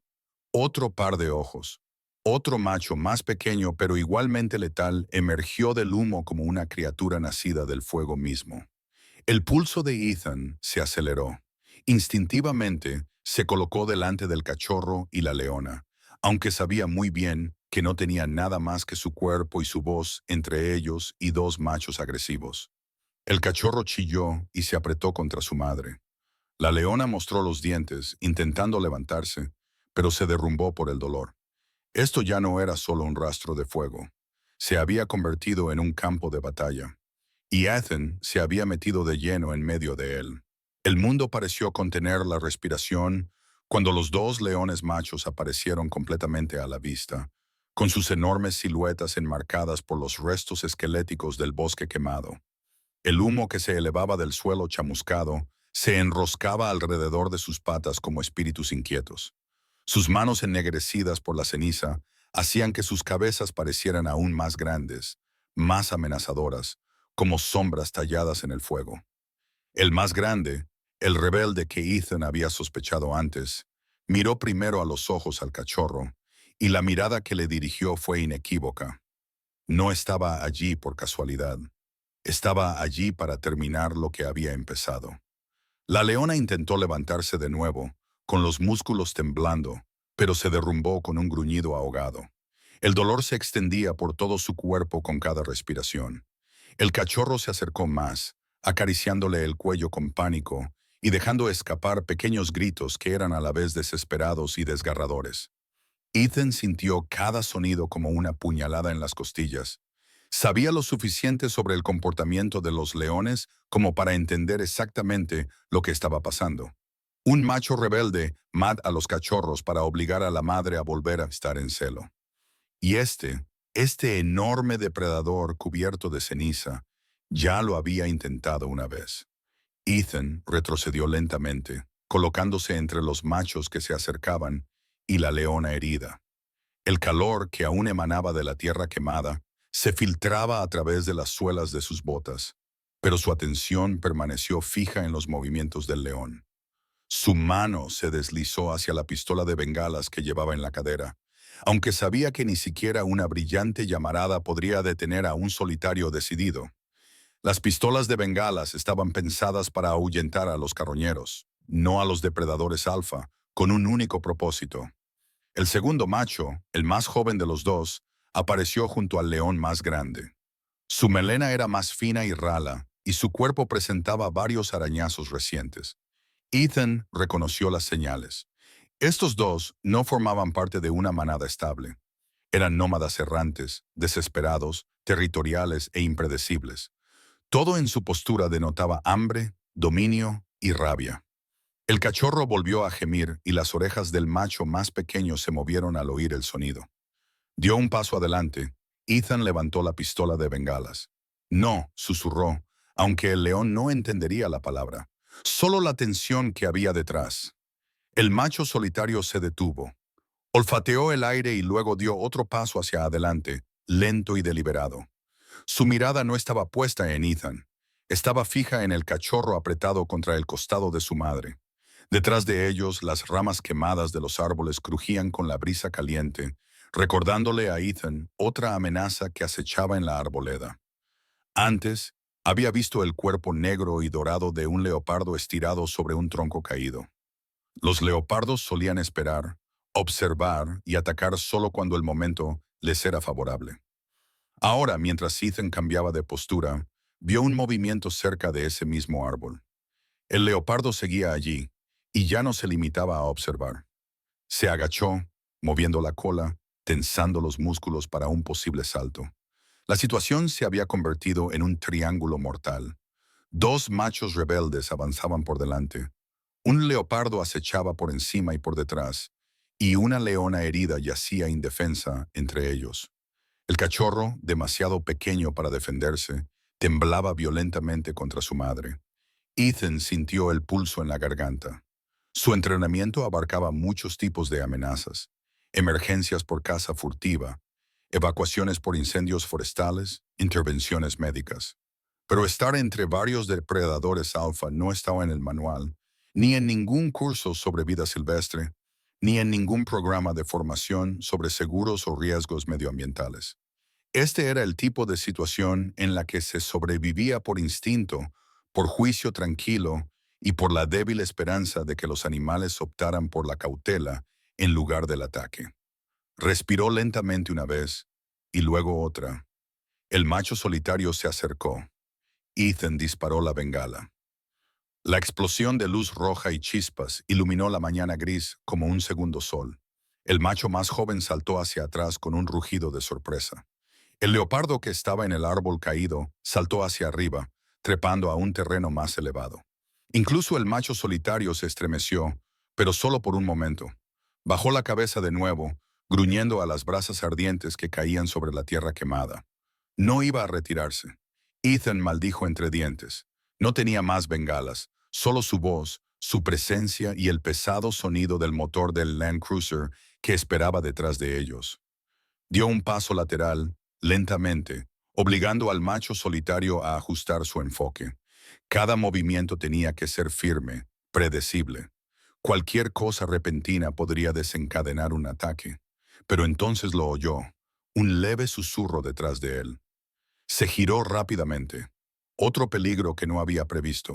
Otro par de ojos. Otro macho más pequeño pero igualmente letal emergió del humo como una criatura nacida del fuego mismo. El pulso de Ethan se aceleró. Instintivamente se colocó delante del cachorro y la leona, aunque sabía muy bien que no tenía nada más que su cuerpo y su voz entre ellos y dos machos agresivos. El cachorro chilló y se apretó contra su madre. La leona mostró los dientes, intentando levantarse, pero se derrumbó por el dolor. Esto ya no era solo un rastro de fuego. Se había convertido en un campo de batalla. Y Ethan se había metido de lleno en medio de él. El mundo pareció contener la respiración cuando los dos leones machos aparecieron completamente a la vista, con sus enormes siluetas enmarcadas por los restos esqueléticos del bosque quemado. El humo que se elevaba del suelo chamuscado se enroscaba alrededor de sus patas como espíritus inquietos. Sus manos ennegrecidas por la ceniza hacían que sus cabezas parecieran aún más grandes, más amenazadoras, como sombras talladas en el fuego. El más grande, el rebelde que Ethan había sospechado antes, miró primero a los ojos al cachorro, y la mirada que le dirigió fue inequívoca. No estaba allí por casualidad. Estaba allí para terminar lo que había empezado. La leona intentó levantarse de nuevo, con los músculos temblando, pero se derrumbó con un gruñido ahogado. El dolor se extendía por todo su cuerpo con cada respiración. El cachorro se acercó más, acariciándole el cuello con pánico y dejando escapar pequeños gritos que eran a la vez desesperados y desgarradores. Ethan sintió cada sonido como una puñalada en las costillas. Sabía lo suficiente sobre el comportamiento de los leones como para entender exactamente lo que estaba pasando. Un macho rebelde mata a los cachorros para obligar a la madre a volver a estar en celo. Y este enorme depredador cubierto de ceniza, ya lo había intentado una vez. Ethan retrocedió lentamente, colocándose entre los machos que se acercaban y la leona herida. El calor que aún emanaba de la tierra quemada se filtraba a través de las suelas de sus botas, pero su atención permaneció fija en los movimientos del león. Su mano se deslizó hacia la pistola de bengalas que llevaba en la cadera, aunque sabía que ni siquiera una brillante llamarada podría detener a un solitario decidido. Las pistolas de bengalas estaban pensadas para ahuyentar a los carroñeros, no a los depredadores alfa, con un único propósito. El segundo macho, el más joven de los dos, apareció junto al león más grande. Su melena era más fina y rala, y su cuerpo presentaba varios arañazos recientes. Ethan reconoció las señales. Estos dos no formaban parte de una manada estable. Eran nómadas errantes, desesperados, territoriales e impredecibles. Todo en su postura denotaba hambre, dominio y rabia. El cachorro volvió a gemir y las orejas del macho más pequeño se movieron al oír el sonido. Dio un paso adelante. Ethan levantó la pistola de bengalas. No, susurró, aunque el león no entendería la palabra. Solo la tensión que había detrás. El macho solitario se detuvo. Olfateó el aire y luego dio otro paso hacia adelante, lento y deliberado. Su mirada no estaba puesta en Ethan. Estaba fija en el cachorro apretado contra el costado de su madre. Detrás de ellos, las ramas quemadas de los árboles crujían con la brisa caliente, recordándole a Ethan otra amenaza que acechaba en la arboleda. Antes, había visto el cuerpo negro y dorado de un leopardo estirado sobre un tronco caído. Los leopardos solían esperar, observar y atacar solo cuando el momento les era favorable. Ahora, mientras Ethan cambiaba de postura, vio un movimiento cerca de ese mismo árbol. El leopardo seguía allí, y ya no se limitaba a observar. Se agachó, moviendo la cola, tensando los músculos para un posible salto. La situación se había convertido en un triángulo mortal. Dos machos rebeldes avanzaban por delante. Un leopardo acechaba por encima y por detrás, y una leona herida yacía indefensa entre ellos. El cachorro, demasiado pequeño para defenderse, temblaba violentamente contra su madre. Ethan sintió el pulso en la garganta. Su entrenamiento abarcaba muchos tipos de amenazas: emergencias por caza furtiva, evacuaciones por incendios forestales, intervenciones médicas. Pero estar entre varios depredadores alfa no estaba en el manual, ni en ningún curso sobre vida silvestre, ni en ningún programa de formación sobre seguros o riesgos medioambientales. Este era el tipo de situación en la que se sobrevivía por instinto, por juicio tranquilo y por la débil esperanza de que los animales optaran por la cautela en lugar del ataque. Respiró lentamente una vez y luego otra. El macho solitario se acercó. Ethan disparó la bengala. La explosión de luz roja y chispas iluminó la mañana gris como un segundo sol. El macho más joven saltó hacia atrás con un rugido de sorpresa. El leopardo que estaba en el árbol caído saltó hacia arriba, trepando a un terreno más elevado. Incluso el macho solitario se estremeció, pero solo por un momento. Bajó la cabeza de nuevo, gruñendo a las brasas ardientes que caían sobre la tierra quemada. No iba a retirarse. Ethan maldijo entre dientes. No tenía más bengalas, solo su voz, su presencia y el pesado sonido del motor del Land Cruiser que esperaba detrás de ellos. Dio un paso lateral, lentamente, obligando al macho solitario a ajustar su enfoque. Cada movimiento tenía que ser firme, predecible. Cualquier cosa repentina podría desencadenar un ataque. Pero entonces lo oyó, un leve susurro detrás de él. Se giró rápidamente. Otro peligro que no había previsto.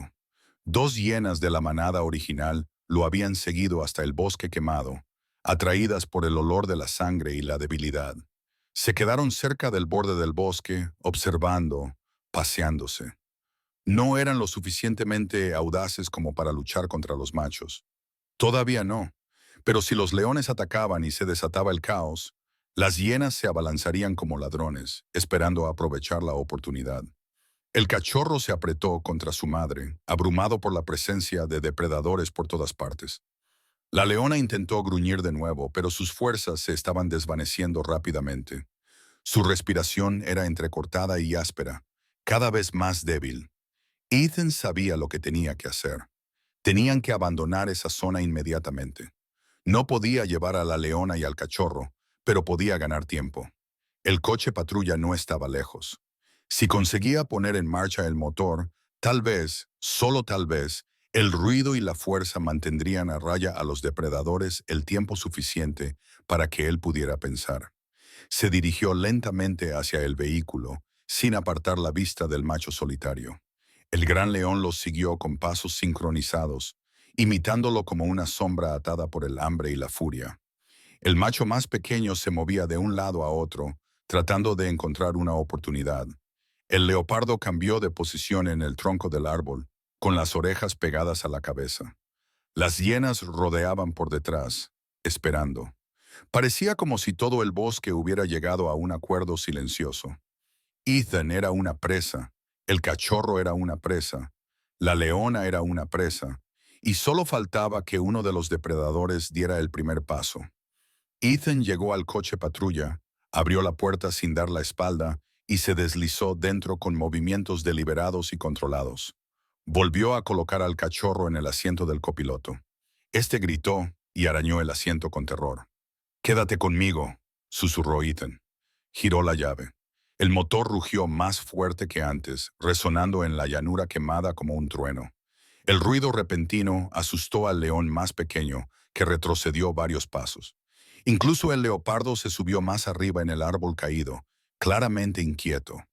Dos hienas de la manada original lo habían seguido hasta el bosque quemado, atraídas por el olor de la sangre y la debilidad. Se quedaron cerca del borde del bosque, observando, paseándose. No eran lo suficientemente audaces como para luchar contra los machos. Todavía no. Pero si los leones atacaban y se desataba el caos, las hienas se abalanzarían como ladrones, esperando aprovechar la oportunidad. El cachorro se apretó contra su madre, abrumado por la presencia de depredadores por todas partes. La leona intentó gruñir de nuevo, pero sus fuerzas se estaban desvaneciendo rápidamente. Su respiración era entrecortada y áspera, cada vez más débil. Ethan sabía lo que tenía que hacer. Tenían que abandonar esa zona inmediatamente. No podía llevar a la leona y al cachorro, pero podía ganar tiempo. El coche patrulla no estaba lejos. Si conseguía poner en marcha el motor, tal vez, solo tal vez, el ruido y la fuerza mantendrían a raya a los depredadores el tiempo suficiente para que él pudiera pensar. Se dirigió lentamente hacia el vehículo, sin apartar la vista del macho solitario. El gran león los siguió con pasos sincronizados, imitándolo como una sombra atada por el hambre y la furia. El macho más pequeño se movía de un lado a otro, tratando de encontrar una oportunidad. El leopardo cambió de posición en el tronco del árbol, con las orejas pegadas a la cabeza. Las hienas rodeaban por detrás, esperando. Parecía como si todo el bosque hubiera llegado a un acuerdo silencioso. Ethan era una presa, el cachorro era una presa, la leona era una presa, y solo faltaba que uno de los depredadores diera el primer paso. Ethan llegó al coche patrulla, abrió la puerta sin dar la espalda y se deslizó dentro con movimientos deliberados y controlados. Volvió a colocar al cachorro en el asiento del copiloto. Este gritó y arañó el asiento con terror. «Quédate conmigo», susurró Ethan. Giró la llave. El motor rugió más fuerte que antes, resonando en la llanura quemada como un trueno. El ruido repentino asustó al león más pequeño, que retrocedió varios pasos. Incluso el leopardo se subió más arriba en el árbol caído, claramente inquieto.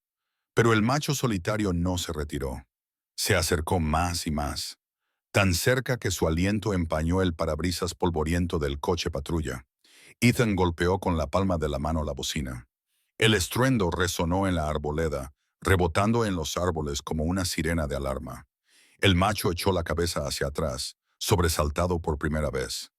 Pero el macho solitario no se retiró. Se acercó más y más, tan cerca que su aliento empañó el parabrisas polvoriento del coche patrulla. Ethan golpeó con la palma de la mano la bocina. El estruendo resonó en la arboleda, rebotando en los árboles como una sirena de alarma. El macho echó la cabeza hacia atrás, sobresaltado por primera vez.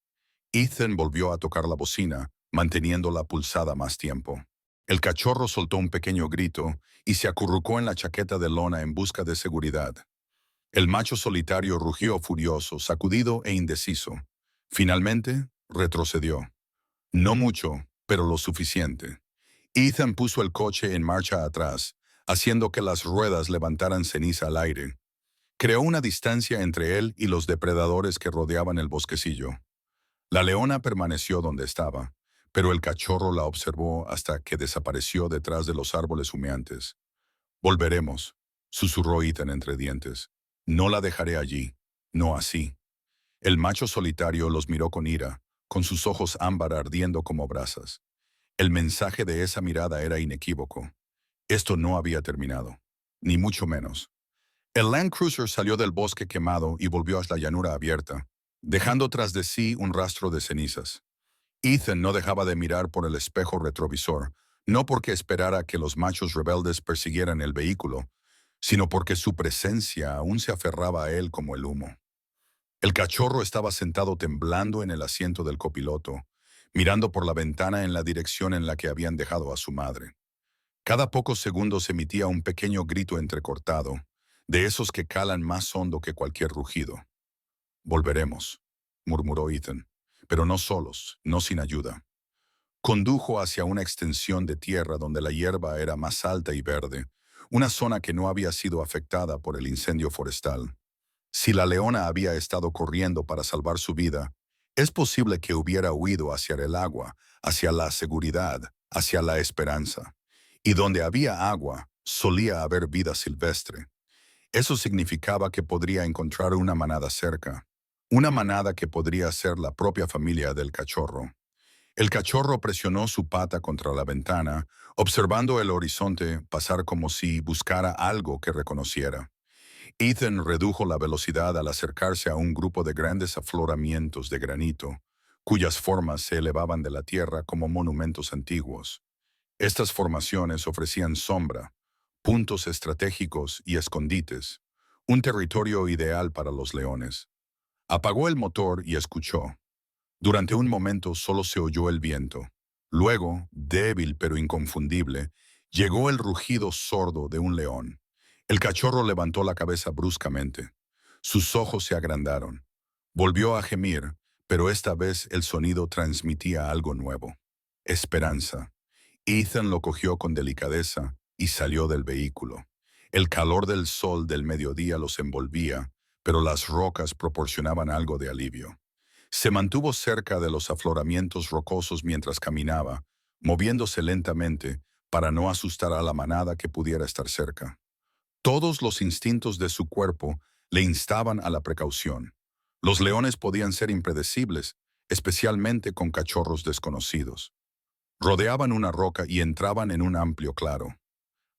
Ethan volvió a tocar la bocina, manteniéndola pulsada más tiempo. El cachorro soltó un pequeño grito y se acurrucó en la chaqueta de lona en busca de seguridad. El macho solitario rugió furioso, sacudido e indeciso. Finalmente, retrocedió. No mucho, pero lo suficiente. Ethan puso el coche en marcha atrás, haciendo que las ruedas levantaran ceniza al aire. Creó una distancia entre él y los depredadores que rodeaban el bosquecillo. La leona permaneció donde estaba, pero el cachorro la observó hasta que desapareció detrás de los árboles humeantes. Volveremos, susurró Ethan entre dientes. No la dejaré allí, no así. El macho solitario los miró con ira, con sus ojos ámbar ardiendo como brasas. El mensaje de esa mirada era inequívoco. Esto no había terminado, ni mucho menos. El Land Cruiser salió del bosque quemado y volvió a la llanura abierta, dejando tras de sí un rastro de cenizas. Ethan no dejaba de mirar por el espejo retrovisor, no porque esperara que los machos rebeldes persiguieran el vehículo, sino porque su presencia aún se aferraba a él como el humo. El cachorro estaba sentado temblando en el asiento del copiloto, mirando por la ventana en la dirección en la que habían dejado a su madre. Cada pocos segundos emitía un pequeño grito entrecortado, de esos que calan más hondo que cualquier rugido. «Volveremos», murmuró Ethan, pero no solos, no sin ayuda. Condujo hacia una extensión de tierra donde la hierba era más alta y verde, una zona que no había sido afectada por el incendio forestal. Si la leona había estado corriendo para salvar su vida, es posible que hubiera huido hacia el agua, hacia la seguridad, hacia la esperanza. Y donde había agua, solía haber vida silvestre. Eso significaba que podría encontrar una manada cerca, una manada que podría ser la propia familia del cachorro. El cachorro presionó su pata contra la ventana, observando el horizonte pasar como si buscara algo que reconociera. Ethan redujo la velocidad al acercarse a un grupo de grandes afloramientos de granito, cuyas formas se elevaban de la tierra como monumentos antiguos. Estas formaciones ofrecían sombra, puntos estratégicos y escondites, un territorio ideal para los leones. Apagó el motor y escuchó. Durante un momento solo se oyó el viento. Luego, débil pero inconfundible, llegó el rugido sordo de un león. El cachorro levantó la cabeza bruscamente. Sus ojos se agrandaron. Volvió a gemir, pero esta vez el sonido transmitía algo nuevo. Esperanza. Ethan lo cogió con delicadeza y salió del vehículo. El calor del sol del mediodía los envolvía, pero las rocas proporcionaban algo de alivio. Se mantuvo cerca de los afloramientos rocosos mientras caminaba, moviéndose lentamente para no asustar a la manada que pudiera estar cerca. Todos los instintos de su cuerpo le instaban a la precaución. Los leones podían ser impredecibles, especialmente con cachorros desconocidos. Rodeaban una roca y entraban en un amplio claro.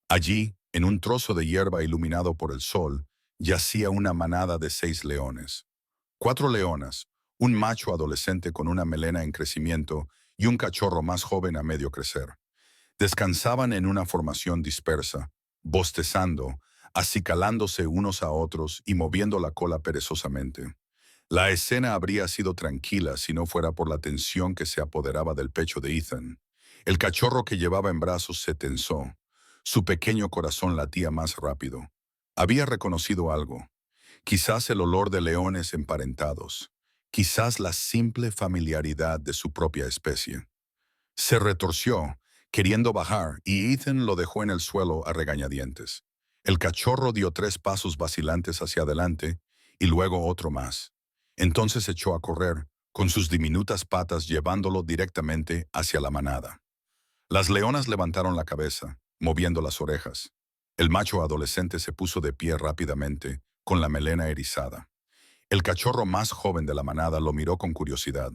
Allí, en un trozo de hierba iluminado por el sol, yacía una manada de 6 leones. 4 leonas, un macho adolescente con una melena en crecimiento y un cachorro más joven a medio crecer. Descansaban en una formación dispersa, bostezando, acicalándose unos a otros y moviendo la cola perezosamente. La escena habría sido tranquila si no fuera por la tensión que se apoderaba del pecho de Ethan. El cachorro que llevaba en brazos se tensó. Su pequeño corazón latía más rápido. Había reconocido algo. Quizás el olor de leones emparentados. Quizás la simple familiaridad de su propia especie. Se retorció, queriendo bajar, y Ethan lo dejó en el suelo a regañadientes. El cachorro dio 3 pasos vacilantes hacia adelante y luego otro más. Entonces echó a correr, con sus diminutas patas llevándolo directamente hacia la manada. Las leonas levantaron la cabeza, moviendo las orejas. El macho adolescente se puso de pie rápidamente, con la melena erizada. El cachorro más joven de la manada lo miró con curiosidad.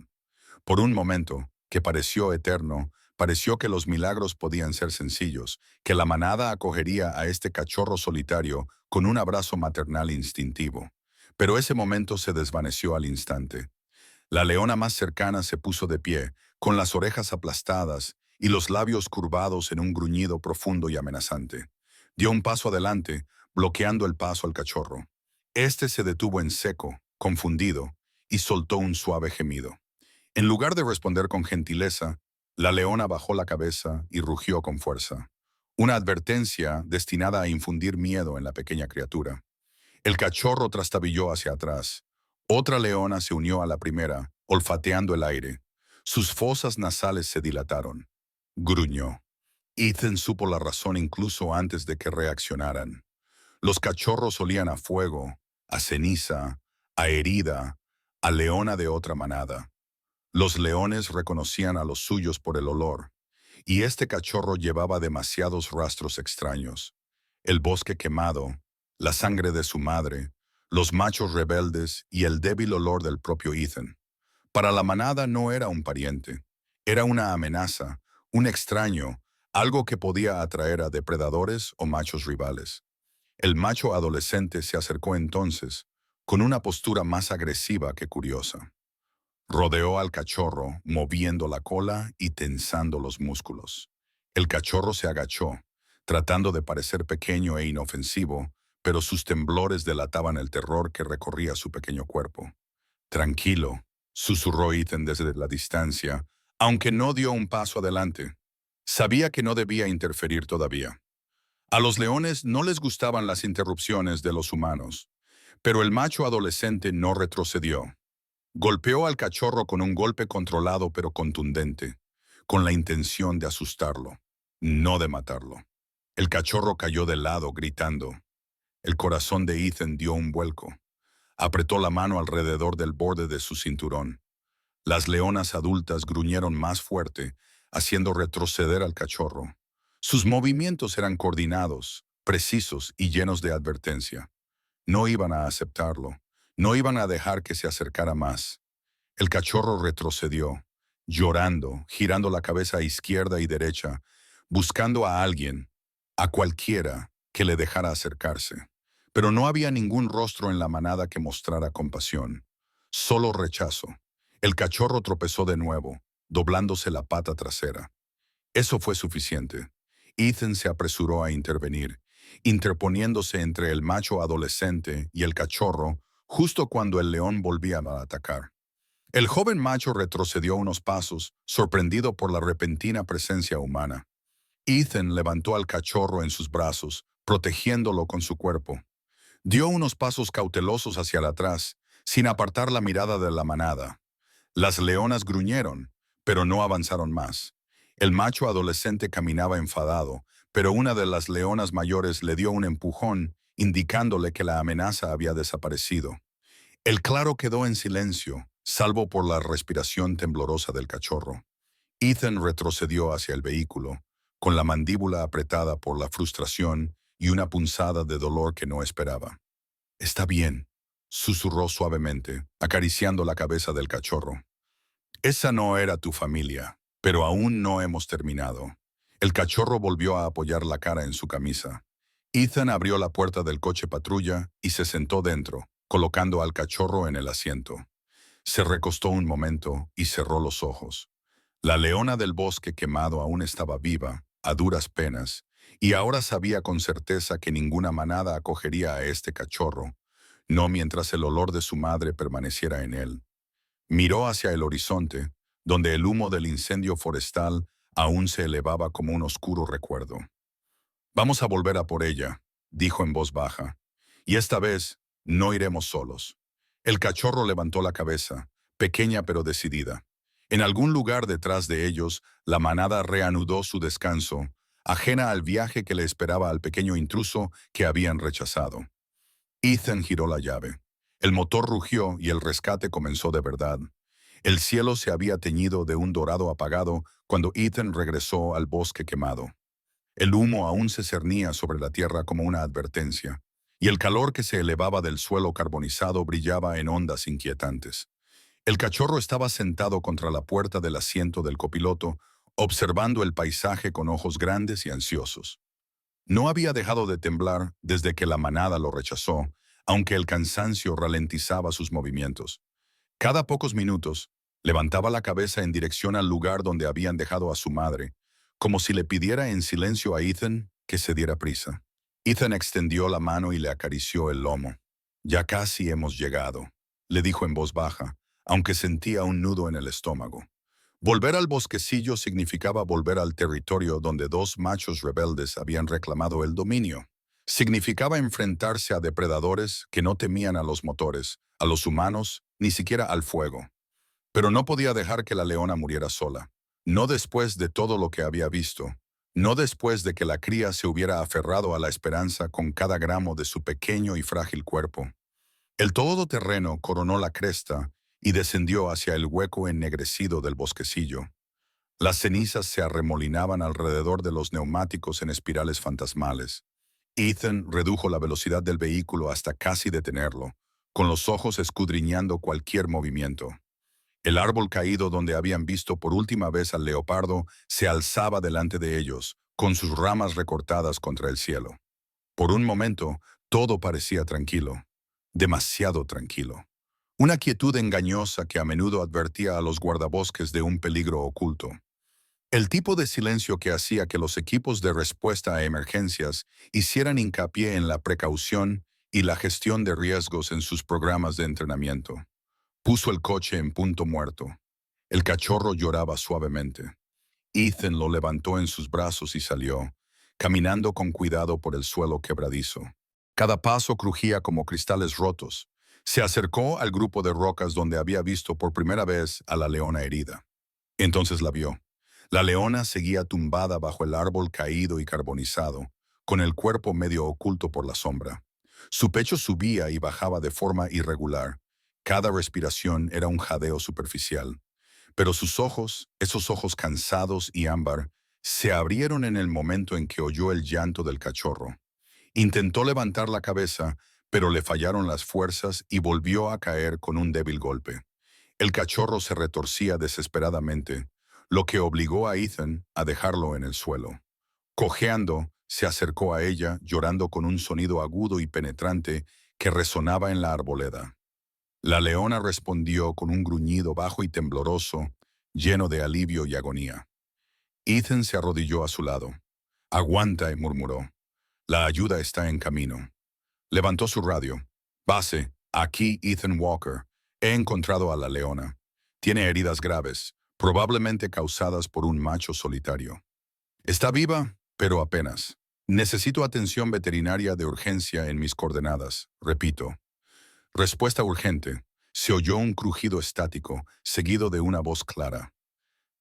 Por un momento, que pareció eterno, pareció que los milagros podían ser sencillos, que la manada acogería a este cachorro solitario con un abrazo maternal instintivo. Pero ese momento se desvaneció al instante. La leona más cercana se puso de pie, con las orejas aplastadas y los labios curvados en un gruñido profundo y amenazante. Dio un paso adelante, bloqueando el paso al cachorro. Este se detuvo en seco, confundido, y soltó un suave gemido. En lugar de responder con gentileza, la leona bajó la cabeza y rugió con fuerza. Una advertencia destinada a infundir miedo en la pequeña criatura. El cachorro trastabilló hacia atrás. Otra leona se unió a la primera, olfateando el aire. Sus fosas nasales se dilataron. Gruñó. Ethan supo la razón incluso antes de que reaccionaran. Los cachorros olían a fuego, a ceniza, a herida, a leona de otra manada. Los leones reconocían a los suyos por el olor, y este cachorro llevaba demasiados rastros extraños. El bosque quemado, la sangre de su madre, los machos rebeldes y el débil olor del propio Ethan. Para la manada no era un pariente, era una amenaza, un extraño, algo que podía atraer a depredadores o machos rivales. El macho adolescente se acercó entonces, con una postura más agresiva que curiosa. Rodeó al cachorro, moviendo la cola y tensando los músculos. El cachorro se agachó, tratando de parecer pequeño e inofensivo, pero sus temblores delataban el terror que recorría su pequeño cuerpo. Tranquilo, susurró Ethan desde la distancia, aunque no dio un paso adelante. Sabía que no debía interferir todavía. A los leones no les gustaban las interrupciones de los humanos, pero el macho adolescente no retrocedió. Golpeó al cachorro con un golpe controlado pero contundente, con la intención de asustarlo, no de matarlo. El cachorro cayó de lado, gritando. El corazón de Ethan dio un vuelco. Apretó la mano alrededor del borde de su cinturón. Las leonas adultas gruñeron más fuerte, haciendo retroceder al cachorro. Sus movimientos eran coordinados, precisos y llenos de advertencia. No iban a aceptarlo. No iban a dejar que se acercara más. El cachorro retrocedió, llorando, girando la cabeza a izquierda y derecha, buscando a alguien, a cualquiera, que le dejara acercarse. Pero no había ningún rostro en la manada que mostrara compasión. Solo rechazo. El cachorro tropezó de nuevo, doblándose la pata trasera. Eso fue suficiente. Ethan se apresuró a intervenir, interponiéndose entre el macho adolescente y el cachorro justo cuando el león volvía a atacar. El joven macho retrocedió unos pasos, sorprendido por la repentina presencia humana. Ethan levantó al cachorro en sus brazos, protegiéndolo con su cuerpo. Dio unos pasos cautelosos hacia atrás, sin apartar la mirada de la manada. Las leonas gruñeron, pero no avanzaron más. El macho adolescente caminaba enfadado, pero una de las leonas mayores le dio un empujón, indicándole que la amenaza había desaparecido. El claro quedó en silencio, salvo por la respiración temblorosa del cachorro. Ethan retrocedió hacia el vehículo, con la mandíbula apretada por la frustración y una punzada de dolor que no esperaba. «Está bien», susurró suavemente, acariciando la cabeza del cachorro. «Esa no era tu familia, pero aún no hemos terminado». El cachorro volvió a apoyar la cara en su camisa. Ethan abrió la puerta del coche patrulla y se sentó dentro, colocando al cachorro en el asiento. Se recostó un momento y cerró los ojos. La leona del bosque quemado aún estaba viva, a duras penas, y ahora sabía con certeza que ninguna manada acogería a este cachorro, no mientras el olor de su madre permaneciera en él. Miró hacia el horizonte, donde el humo del incendio forestal aún se elevaba como un oscuro recuerdo. «Vamos a volver a por ella», dijo en voz baja, «y esta vez no iremos solos». El cachorro levantó la cabeza, pequeña pero decidida. En algún lugar detrás de ellos, la manada reanudó su descanso, ajena al viaje que le esperaba al pequeño intruso que habían rechazado. Ethan giró la llave. El motor rugió y el rescate comenzó de verdad. El cielo se había teñido de un dorado apagado cuando Ethan regresó al bosque quemado. El humo aún se cernía sobre la tierra como una advertencia, y el calor que se elevaba del suelo carbonizado brillaba en ondas inquietantes. El cachorro estaba sentado contra la puerta del asiento del copiloto, observando el paisaje con ojos grandes y ansiosos. No había dejado de temblar desde que la manada lo rechazó, aunque el cansancio ralentizaba sus movimientos. Cada pocos minutos, Levantaba la cabeza en dirección al lugar donde habían dejado a su madre, como si le pidiera en silencio a Ethan que se diera prisa. Ethan extendió la mano y le acarició el lomo. «Ya casi hemos llegado», le dijo en voz baja, aunque sentía un nudo en el estómago. Volver al bosquecillo significaba volver al territorio donde dos machos rebeldes habían reclamado el dominio. Significaba enfrentarse a depredadores que no temían a los motores, a los humanos, ni siquiera al fuego. Pero no podía dejar que la leona muriera sola. No después de todo lo que había visto. No después de que la cría se hubiera aferrado a la esperanza con cada gramo de su pequeño y frágil cuerpo. El todoterreno coronó la cresta y descendió hacia el hueco ennegrecido del bosquecillo. Las cenizas se arremolinaban alrededor de los neumáticos en espirales fantasmales. Ethan redujo la velocidad del vehículo hasta casi detenerlo, con los ojos escudriñando cualquier movimiento. El árbol caído donde habían visto por última vez al leopardo se alzaba delante de ellos, con sus ramas recortadas contra el cielo. Por un momento, todo parecía tranquilo, demasiado tranquilo. Una quietud engañosa que a menudo advertía a los guardabosques de un peligro oculto. El tipo de silencio que hacía que los equipos de respuesta a emergencias hicieran hincapié en la precaución y la gestión de riesgos en sus programas de entrenamiento. Puso el coche en punto muerto. El cachorro lloraba suavemente. Ethan lo levantó en sus brazos y salió, caminando con cuidado por el suelo quebradizo. Cada paso crujía como cristales rotos. Se acercó al grupo de rocas donde había visto por primera vez a la leona herida. Entonces la vio. La leona seguía tumbada bajo el árbol caído y carbonizado, con el cuerpo medio oculto por la sombra. Su pecho subía y bajaba de forma irregular. Cada respiración era un jadeo superficial. Pero sus ojos, esos ojos cansados y ámbar, se abrieron en el momento en que oyó el llanto del cachorro. Intentó levantar la cabeza, pero le fallaron las fuerzas y volvió a caer con un débil golpe. El cachorro se retorcía desesperadamente, lo que obligó a Ethan a dejarlo en el suelo. Cojeando, se acercó a ella, llorando con un sonido agudo y penetrante que resonaba en la arboleda. La leona respondió con un gruñido bajo y tembloroso, lleno de alivio y agonía. Ethan se arrodilló a su lado. «Aguanta», murmuró. «La ayuda está en camino». Levantó su radio. «Base, aquí Ethan Walker. He encontrado a la leona. Tiene heridas graves, probablemente causadas por un macho solitario. Está viva, pero apenas. Necesito atención veterinaria de urgencia en mis coordenadas, repito». Respuesta urgente. Se oyó un crujido estático, seguido de una voz clara.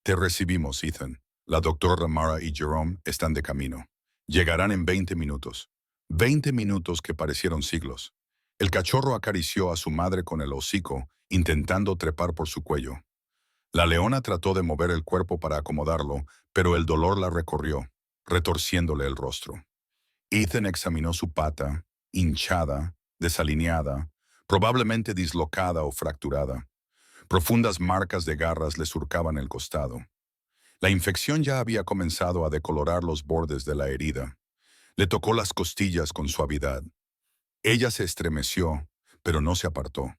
«Te recibimos, Ethan. La doctora Mara y Jerome están de camino. Llegarán en 20 minutos». 20 minutos que parecieron siglos. El cachorro acarició a su madre con el hocico, intentando trepar por su cuello. La leona trató de mover el cuerpo para acomodarlo, pero el dolor la recorrió, retorciéndole el rostro. Ethan examinó su pata, hinchada, desalineada, probablemente dislocada o fracturada. Profundas marcas de garras le surcaban el costado. La infección ya había comenzado a decolorar los bordes de la herida. Le tocó las costillas con suavidad. Ella se estremeció, pero no se apartó.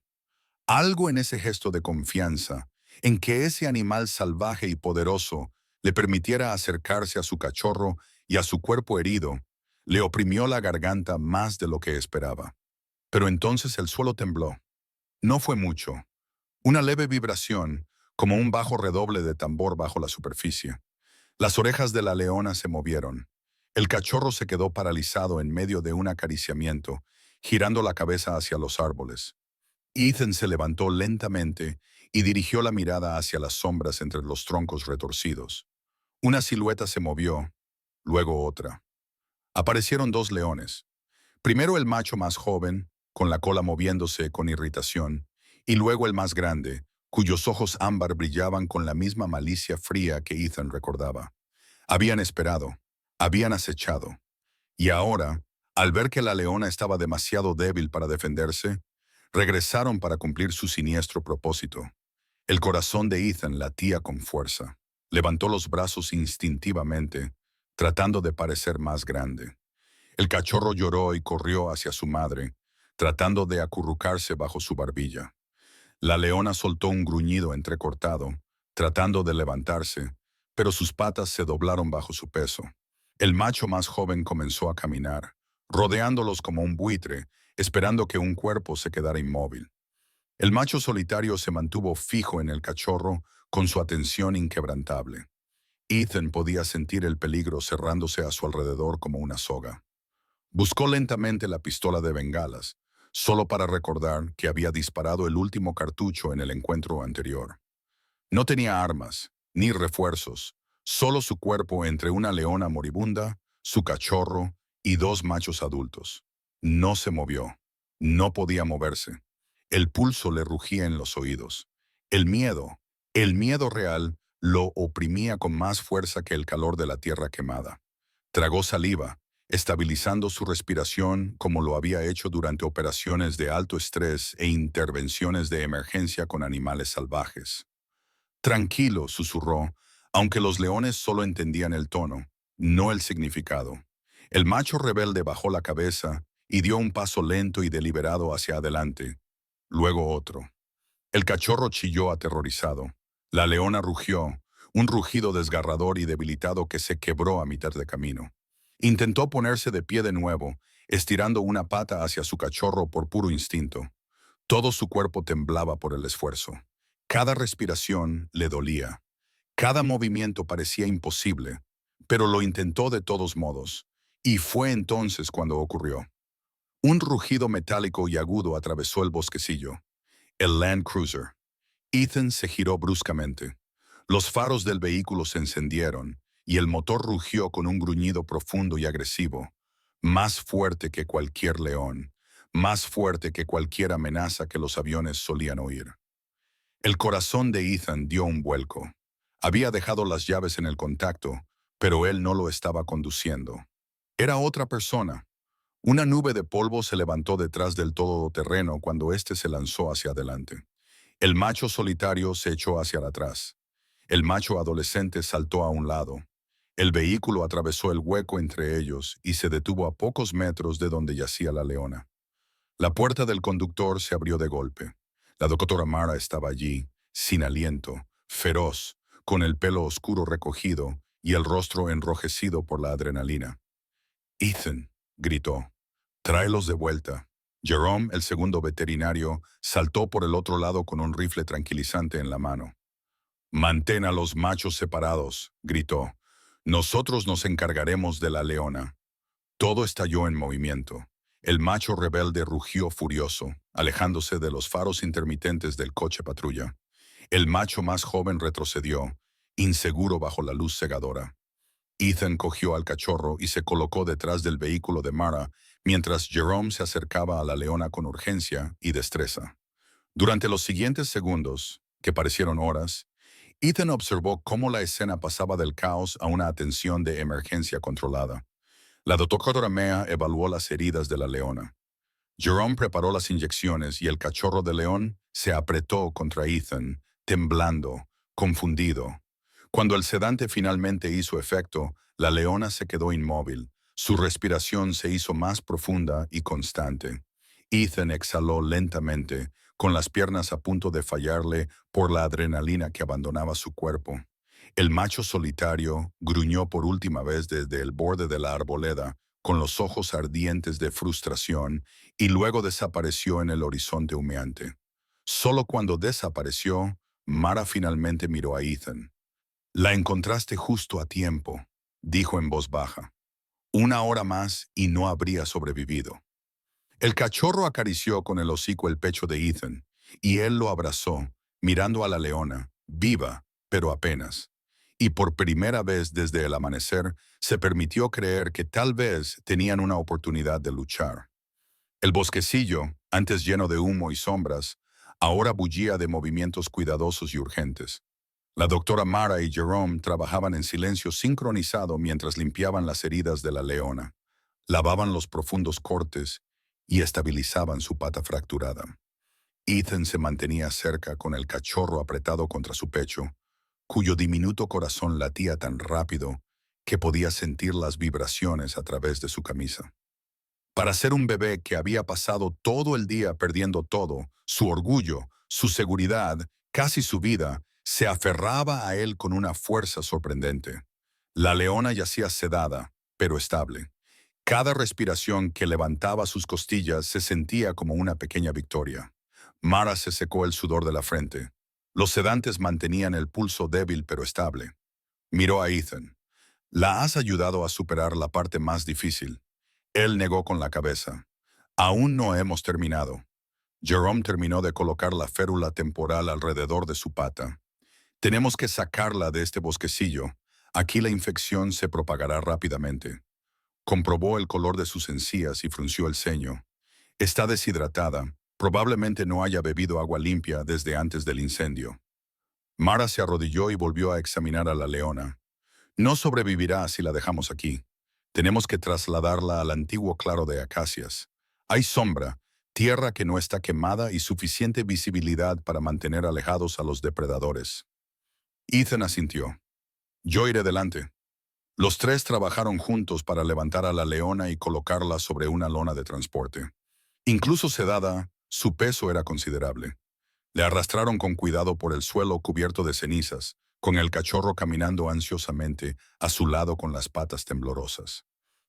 Algo en ese gesto de confianza, en que ese animal salvaje y poderoso le permitiera acercarse a su cachorro y a su cuerpo herido, le oprimió la garganta más de lo que esperaba. Pero entonces el suelo tembló. No fue mucho. Una leve vibración, como un bajo redoble de tambor bajo la superficie. Las orejas de la leona se movieron. El cachorro se quedó paralizado en medio de un acariciamiento, girando la cabeza hacia los árboles. Ethan se levantó lentamente y dirigió la mirada hacia las sombras entre los troncos retorcidos. Una silueta se movió, luego otra. Aparecieron dos leones. Primero el macho más joven, con la cola moviéndose con irritación, y luego el más grande, cuyos ojos ámbar brillaban con la misma malicia fría que Ethan recordaba. Habían esperado, habían acechado, y ahora, al ver que la leona estaba demasiado débil para defenderse, regresaron para cumplir su siniestro propósito. El corazón de Ethan latía con fuerza. Levantó los brazos instintivamente, tratando de parecer más grande. El cachorro lloró y corrió hacia su madre, tratando de acurrucarse bajo su barbilla. La leona soltó un gruñido entrecortado, tratando de levantarse, pero sus patas se doblaron bajo su peso. El macho más joven comenzó a caminar, rodeándolos como un buitre, esperando que un cuerpo se quedara inmóvil. El macho solitario se mantuvo fijo en el cachorro con su atención inquebrantable. Ethan podía sentir el peligro cerrándose a su alrededor como una soga. Buscó lentamente la pistola de bengalas, solo para recordar que había disparado el último cartucho en el encuentro anterior. No tenía armas, ni refuerzos, solo su cuerpo entre una leona moribunda, su cachorro y dos machos adultos. No se movió. No podía moverse. El pulso le rugía en los oídos. El miedo real, lo oprimía con más fuerza que el calor de la tierra quemada. Tragó saliva, estabilizando su respiración como lo había hecho durante operaciones de alto estrés e intervenciones de emergencia con animales salvajes. Tranquilo, susurró, aunque los leones solo entendían el tono, no el significado. El macho rebelde bajó la cabeza y dio un paso lento y deliberado hacia adelante, luego otro. El cachorro chilló aterrorizado. La leona rugió, un rugido desgarrador y debilitado que se quebró a mitad de camino. Intentó ponerse de pie de nuevo, estirando una pata hacia su cachorro por puro instinto. Todo su cuerpo temblaba por el esfuerzo. Cada respiración le dolía. Cada movimiento parecía imposible, pero lo intentó de todos modos. Y fue entonces cuando ocurrió. Un rugido metálico y agudo atravesó el bosquecillo. El Land Cruiser. Ethan se giró bruscamente. Los faros del vehículo se encendieron y el motor rugió con un gruñido profundo y agresivo, más fuerte que cualquier león, más fuerte que cualquier amenaza que los aviones solían oír. El corazón de Ethan dio un vuelco. Había dejado las llaves en el contacto, pero él no lo estaba conduciendo. Era otra persona. Una nube de polvo se levantó detrás del todoterreno cuando éste se lanzó hacia adelante. El macho solitario se echó hacia atrás. El macho adolescente saltó a un lado. El vehículo atravesó el hueco entre ellos y se detuvo a pocos metros de donde yacía la leona. La puerta del conductor se abrió de golpe. La doctora Mara estaba allí, sin aliento, feroz, con el pelo oscuro recogido y el rostro enrojecido por la adrenalina. «Ethan», gritó, «tráelos de vuelta». Jerome, el segundo veterinario, saltó por el otro lado con un rifle tranquilizante en la mano. «Mantén a los machos separados», gritó. «Nosotros nos encargaremos de la leona». Todo estalló en movimiento. El macho rebelde rugió furioso, alejándose de los faros intermitentes del coche patrulla. El macho más joven retrocedió, inseguro bajo la luz cegadora. Ethan cogió al cachorro y se colocó detrás del vehículo de Mara, mientras Jerome se acercaba a la leona con urgencia y destreza. Durante los siguientes segundos, que parecieron horas, Ethan observó cómo la escena pasaba del caos a una atención de emergencia controlada. La doctora Mea evaluó las heridas de la leona. Jerome preparó las inyecciones y el cachorro de león se apretó contra Ethan, temblando, confundido. Cuando el sedante finalmente hizo efecto, la leona se quedó inmóvil. Su respiración se hizo más profunda y constante. Ethan exhaló lentamente, con las piernas a punto de fallarle por la adrenalina que abandonaba su cuerpo. El macho solitario gruñó por última vez desde el borde de la arboleda, con los ojos ardientes de frustración, y luego desapareció en el horizonte humeante. Solo cuando desapareció, Mara finalmente miró a Ethan. «La encontraste justo a tiempo», dijo en voz baja. «Una hora más y no habría sobrevivido». El cachorro acarició con el hocico el pecho de Ethan, y él lo abrazó, mirando a la leona, viva, pero apenas. Y por primera vez desde el amanecer, se permitió creer que tal vez tenían una oportunidad de luchar. El bosquecillo, antes lleno de humo y sombras, ahora bullía de movimientos cuidadosos y urgentes. La doctora Mara y Jerome trabajaban en silencio sincronizado mientras limpiaban las heridas de la leona, lavaban los profundos cortes y estabilizaban su pata fracturada. Ethan se mantenía cerca con el cachorro apretado contra su pecho, cuyo diminuto corazón latía tan rápido que podía sentir las vibraciones a través de su camisa. Para ser un bebé que había pasado todo el día perdiendo todo, su orgullo, Su seguridad, casi su vida, se aferraba a él con una fuerza sorprendente. La leona yacía sedada, pero estable. Cada respiración que levantaba sus costillas se sentía como una pequeña victoria. Mara se secó el sudor de la frente. Los sedantes mantenían el pulso débil pero estable. Miró a Ethan. ¿La has ayudado a superar la parte más difícil? Él negó con la cabeza. Aún no hemos terminado. Jerome terminó de colocar la férula temporal alrededor de su pata. Tenemos que sacarla de este bosquecillo. Aquí la infección se propagará rápidamente. Comprobó el color de sus encías y frunció el ceño. Está deshidratada. Probablemente no haya bebido agua limpia desde antes del incendio. Mara se arrodilló y volvió a examinar a la leona. No sobrevivirá si la dejamos aquí. Tenemos que trasladarla al antiguo claro de acacias. Hay sombra, tierra que no está quemada y suficiente visibilidad para mantener alejados a los depredadores. Ethan asintió. Yo iré delante. Los tres trabajaron juntos para levantar a la leona y colocarla sobre una lona de transporte. Incluso sedada, su peso era considerable. Le arrastraron con cuidado por el suelo cubierto de cenizas, con el cachorro caminando ansiosamente a su lado con las patas temblorosas.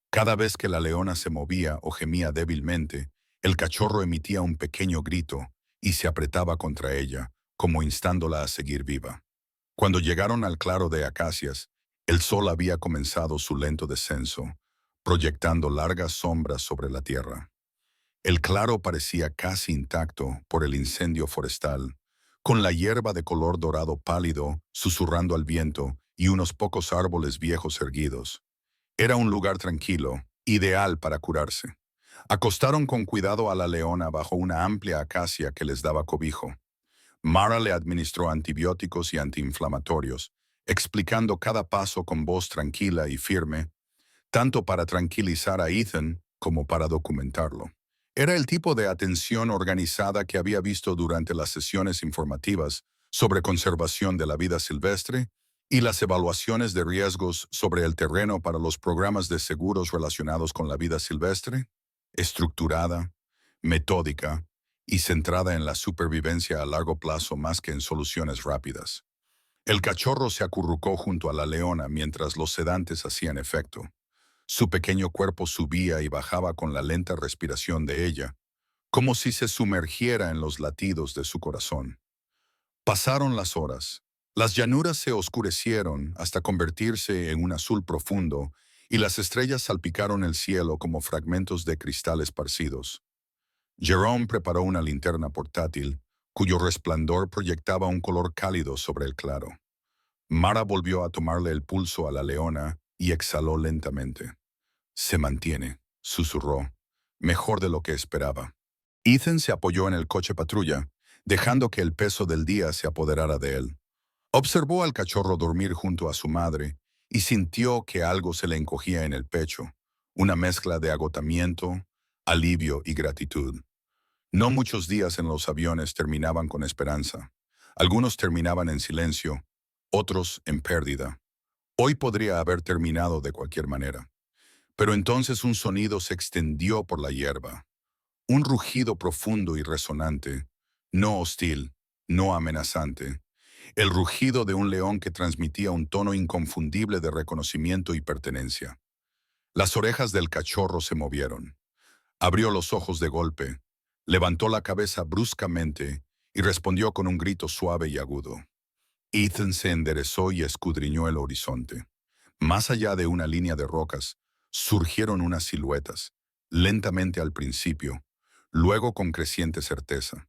Cada vez que la leona se movía o gemía débilmente, el cachorro emitía un pequeño grito y se apretaba contra ella, como instándola a seguir viva. Cuando llegaron al claro de acacias, el sol había comenzado su lento descenso, proyectando largas sombras sobre la tierra. El claro parecía casi intacto por el incendio forestal, con la hierba de color dorado pálido susurrando al viento y unos pocos árboles viejos erguidos. Era un lugar tranquilo, ideal para curarse. Acostaron con cuidado a la leona bajo una amplia acacia que les daba cobijo. Mara le administró antibióticos y antiinflamatorios, explicando cada paso con voz tranquila y firme, tanto para tranquilizar a Ethan como para documentarlo. Era el tipo de atención organizada que había visto durante las sesiones informativas sobre conservación de la vida silvestre y las evaluaciones de riesgos sobre el terreno para los programas de seguros relacionados con la vida silvestre, estructurada, metódica y centrada en la supervivencia a largo plazo más que en soluciones rápidas. El cachorro se acurrucó junto a la leona mientras los sedantes hacían efecto. Su pequeño cuerpo subía y bajaba con la lenta respiración de ella, como si se sumergiera en los latidos de su corazón. Pasaron las horas. Las llanuras se oscurecieron hasta convertirse en un azul profundo y las estrellas salpicaron el cielo como fragmentos de cristal esparcidos. Jerome preparó una linterna portátil, cuyo resplandor proyectaba un color cálido sobre el claro. Mara volvió a tomarle el pulso a la leona y exhaló lentamente. Se mantiene, susurró, mejor de lo que esperaba. Ethan se apoyó en el coche patrulla, dejando que el peso del día se apoderara de él. Observó al cachorro dormir junto a su madre y sintió que algo se le encogía en el pecho, una mezcla de agotamiento, alivio y gratitud. No muchos días en los aviones terminaban con esperanza. Algunos terminaban en silencio, otros en pérdida. Hoy podría haber terminado de cualquier manera. Pero entonces un sonido se extendió por la hierba. Un rugido profundo y resonante, no hostil, no amenazante. El rugido de un león que transmitía un tono inconfundible de reconocimiento y pertenencia. Las orejas del cachorro se movieron. Abrió los ojos de golpe, levantó la cabeza bruscamente y respondió con un grito suave y agudo. Ethan se enderezó y escudriñó el horizonte. Más allá de una línea de rocas, surgieron unas siluetas, lentamente al principio, luego con creciente certeza.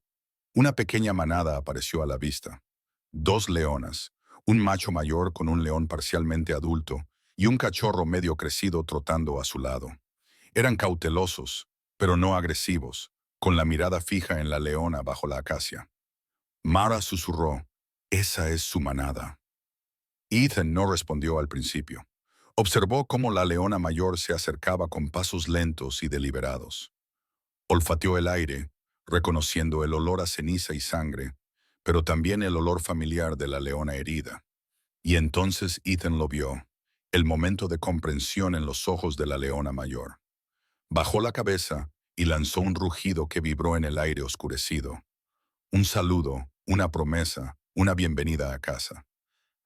Una pequeña manada apareció a la vista. 2 leonas, un macho mayor con un león parcialmente adulto y un cachorro medio crecido trotando a su lado. Eran cautelosos, pero no agresivos, con la mirada fija en la leona bajo la acacia. Mara susurró, «Esa es su manada». Ethan no respondió al principio. Observó cómo la leona mayor se acercaba con pasos lentos y deliberados. Olfateó el aire, reconociendo el olor a ceniza y sangre, pero también el olor familiar de la leona herida. Y entonces Ethan lo vio, el momento de comprensión en los ojos de la leona mayor. Bajó la cabeza y lanzó un rugido que vibró en el aire oscurecido. Un saludo, una promesa, una bienvenida a casa.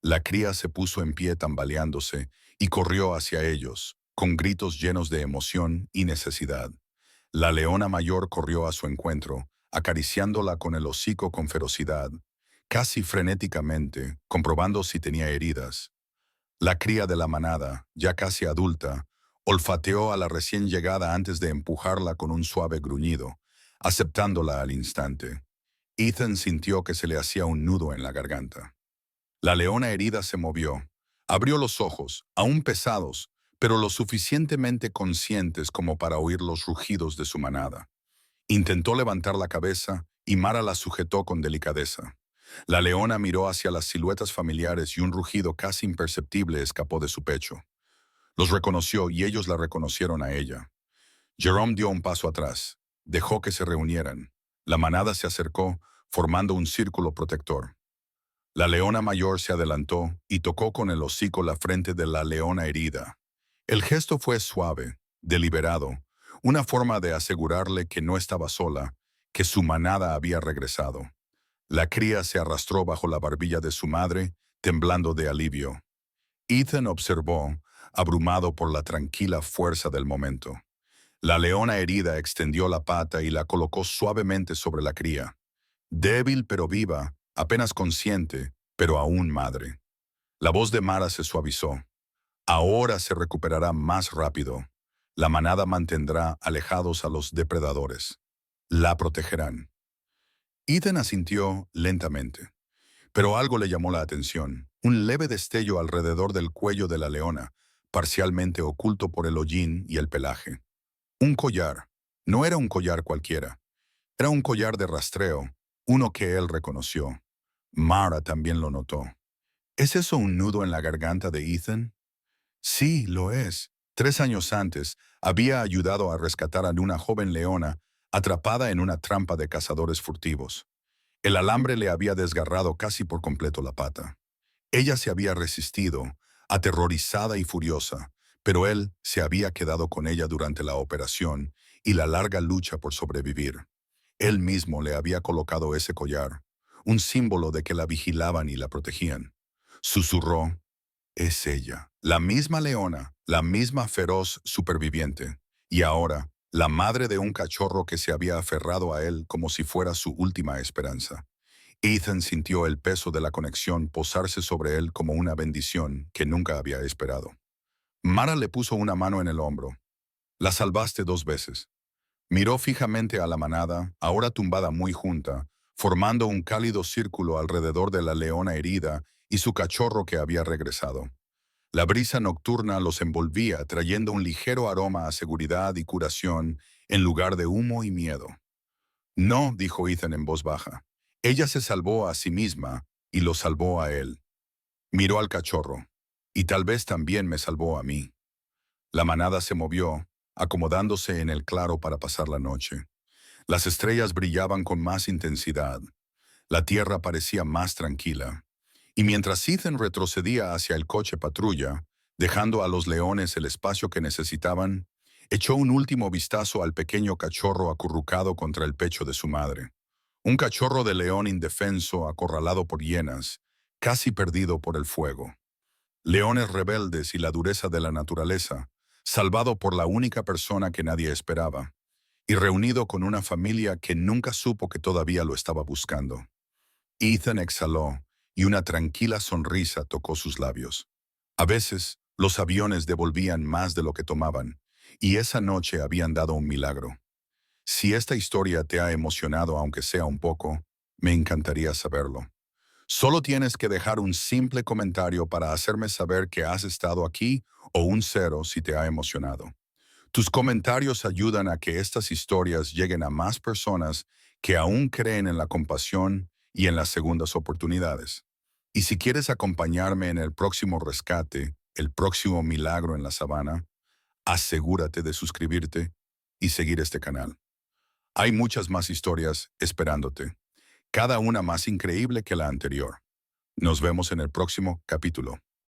La cría se puso en pie tambaleándose y corrió hacia ellos, con gritos llenos de emoción y necesidad. La leona mayor corrió a su encuentro, acariciándola con el hocico con ferocidad, casi frenéticamente, comprobando si tenía heridas. La cría de la manada, ya casi adulta, olfateó a la recién llegada antes de empujarla con un suave gruñido, aceptándola al instante. Ethan sintió que se le hacía un nudo en la garganta. La leona herida se movió. Abrió los ojos, aún pesados, pero lo suficientemente conscientes como para oír los rugidos de su manada. Intentó levantar la cabeza y Mara la sujetó con delicadeza. La leona miró hacia las siluetas familiares y un rugido casi imperceptible escapó de su pecho. Los reconoció y ellos la reconocieron a ella. Jerome dio un paso atrás. Dejó que se reunieran. La manada se acercó, formando un círculo protector. La leona mayor se adelantó y tocó con el hocico la frente de la leona herida. El gesto fue suave, deliberado, una forma de asegurarle que no estaba sola, que su manada había regresado. La cría se arrastró bajo la barbilla de su madre, temblando de alivio. Ethan observó, abrumado por la tranquila fuerza del momento. La leona herida extendió la pata y la colocó suavemente sobre la cría. Débil pero viva, apenas consciente, pero aún madre. La voz de Mara se suavizó. Ahora se recuperará más rápido. La manada mantendrá alejados a los depredadores. La protegerán. Ethan asintió lentamente, pero algo le llamó la atención. Un leve destello alrededor del cuello de la leona, parcialmente oculto por el hollín y el pelaje. Un collar. No era un collar cualquiera. Era un collar de rastreo, uno que él reconoció. Mara también lo notó. ¿Es eso un nudo en la garganta de Ethan? Sí, lo es. 3 años antes, había ayudado a rescatar a una joven leona atrapada en una trampa de cazadores furtivos. El alambre le había desgarrado casi por completo la pata. Ella se había resistido, aterrorizada y furiosa, pero él se había quedado con ella durante la operación y la larga lucha por sobrevivir. Él mismo le había colocado ese collar, un símbolo de que la vigilaban y la protegían. Susurró: es ella, la misma leona, la misma feroz superviviente. Y ahora, la madre de un cachorro que se había aferrado a él como si fuera su última esperanza. Ethan sintió el peso de la conexión posarse sobre él como una bendición que nunca había esperado. Mara le puso una mano en el hombro. La salvaste 2 veces. Miró fijamente a la manada, ahora tumbada muy junta, formando un cálido círculo alrededor de la leona herida y su cachorro que había regresado. La brisa nocturna los envolvía, trayendo un ligero aroma a seguridad y curación en lugar de humo y miedo. No, dijo Ethan en voz baja. Ella se salvó a sí misma y lo salvó a él. Miró al cachorro. Y tal vez también me salvó a mí. La manada se movió, acomodándose en el claro para pasar la noche. Las estrellas brillaban con más intensidad. La tierra parecía más tranquila. Y mientras Ethan retrocedía hacia el coche patrulla, dejando a los leones el espacio que necesitaban, echó un último vistazo al pequeño cachorro acurrucado contra el pecho de su madre. Un cachorro de león indefenso acorralado por hienas, casi perdido por el fuego. Leones rebeldes y la dureza de la naturaleza, salvado por la única persona que nadie esperaba, y reunido con una familia que nunca supo que todavía lo estaba buscando. Ethan exhaló, y una tranquila sonrisa tocó sus labios. A veces, los aviones devolvían más de lo que tomaban, y esa noche habían dado un milagro. Si esta historia te ha emocionado aunque sea un poco, me encantaría saberlo. Solo tienes que dejar un simple comentario para hacerme saber que has estado aquí o un 0 si te ha emocionado. Tus comentarios ayudan a que estas historias lleguen a más personas que aún creen en la compasión y en las segundas oportunidades. Y si quieres acompañarme en el próximo rescate, el próximo milagro en la sabana, asegúrate de suscribirte y seguir este canal. Hay muchas más historias esperándote, cada una más increíble que la anterior. Nos vemos en el próximo capítulo.